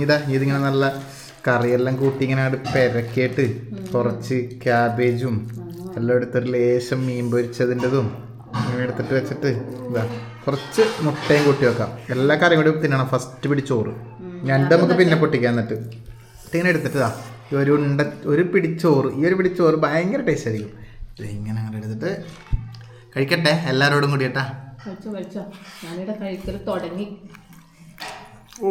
ഇതാ ഇതിങ്ങനെ നല്ല കറിയെല്ലാം കൂട്ടി ഇങ്ങനെ പെരക്കിയിട്ട് കുറച്ച് ക്യാബേജും എല്ലാം എടുത്തിട്ട് ലേശം മീൻ പൊരിച്ചതിൻ്റെതും ഇങ്ങനെ എടുത്തിട്ട് വെച്ചിട്ട് ഇതാ കുറച്ച് മുട്ടയും കൂട്ടി വെക്കാം. എല്ലാ കറിയും കൂടി തിന്നണം. ഫസ്റ്റ് പിടിച്ചോറ് ഞണ്ട് നമുക്ക് പിന്നെ പൊട്ടിക്കാൻ. എന്നിട്ട് ഇങ്ങനെ എടുത്തിട്ട് ഒരു പിടിച്ചോറ്, ഈ ഒരു പിടിച്ചോറ് ഭയങ്കര ടേസ്റ്റ് ആയിരിക്കും. ഇങ്ങനെ അങ്ങനെ എടുത്തിട്ട് കഴിക്കട്ടെ എല്ലാവരോടും കൂടി കേട്ടാ. ഓ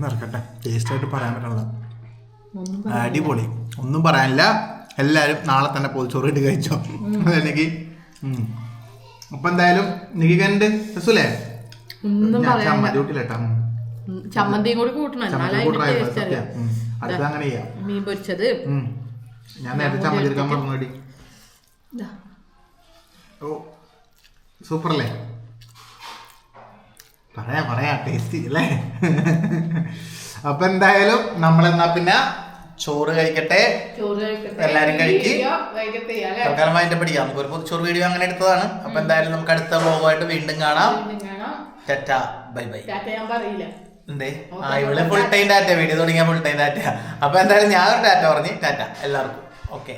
ഇറക്കട്ടെ, ടേസ്റ്റായിട്ട് പറയാൻ പറ്റുള്ള അടിപൊളി, ഒന്നും പറയാനില്ല. എല്ലാവരും നാളെ തന്നെ പൊതിച്ചോറ് ഇട്ട് കഴിച്ചോ. എനിക്ക് അപ്പൊ എന്തായാലും നിക്ക് കണ്ട് രസൂലേ. ചമ്മന്തി കൂട്ടില്ലേട്ടാ, ചമ്മന്തിയും കൂടി കൂട്ടണം. അടുത്ത അങ്ങനെ ചെയ്യാം. മീൻ പൊരിച്ചത് ഞാൻ നേരത്തെ ചമ്മന്തി എടുക്കാൻ പറഞ്ഞു. ഓ സൂപ്പർ അല്ലേ, പറയാ ടേസ്റ്റി അല്ലേ. അപ്പൊ എന്തായാലും നമ്മളെന്നാ പിന്നെ ചോറ് കഴിക്കട്ടെ. എല്ലാരും കഴിക്കും. തൽക്കാലം അതിന്റെ പഠിക്കാം. നമുക്ക് ഒരു ചോറ് വീഡിയോ അങ്ങനെ എടുത്തതാണ്. അപ്പൊ എന്തായാലും നമുക്ക് അടുത്ത വ്ലോഗായിട്ട് വീണ്ടും കാണാം. Tata bye bye. എന്തേ ഇവിടെ ഫുൾ ടൈം ടാറ്റ, വീഡിയോ തുടങ്ങിയ ഫുൾ ടൈം ടാറ്റ. അപ്പൊ എന്തായാലും ഞാനൊരു ടാറ്റ പറഞ്ഞ് ടാറ്റ എല്ലാവർക്കും. ഓക്കെ.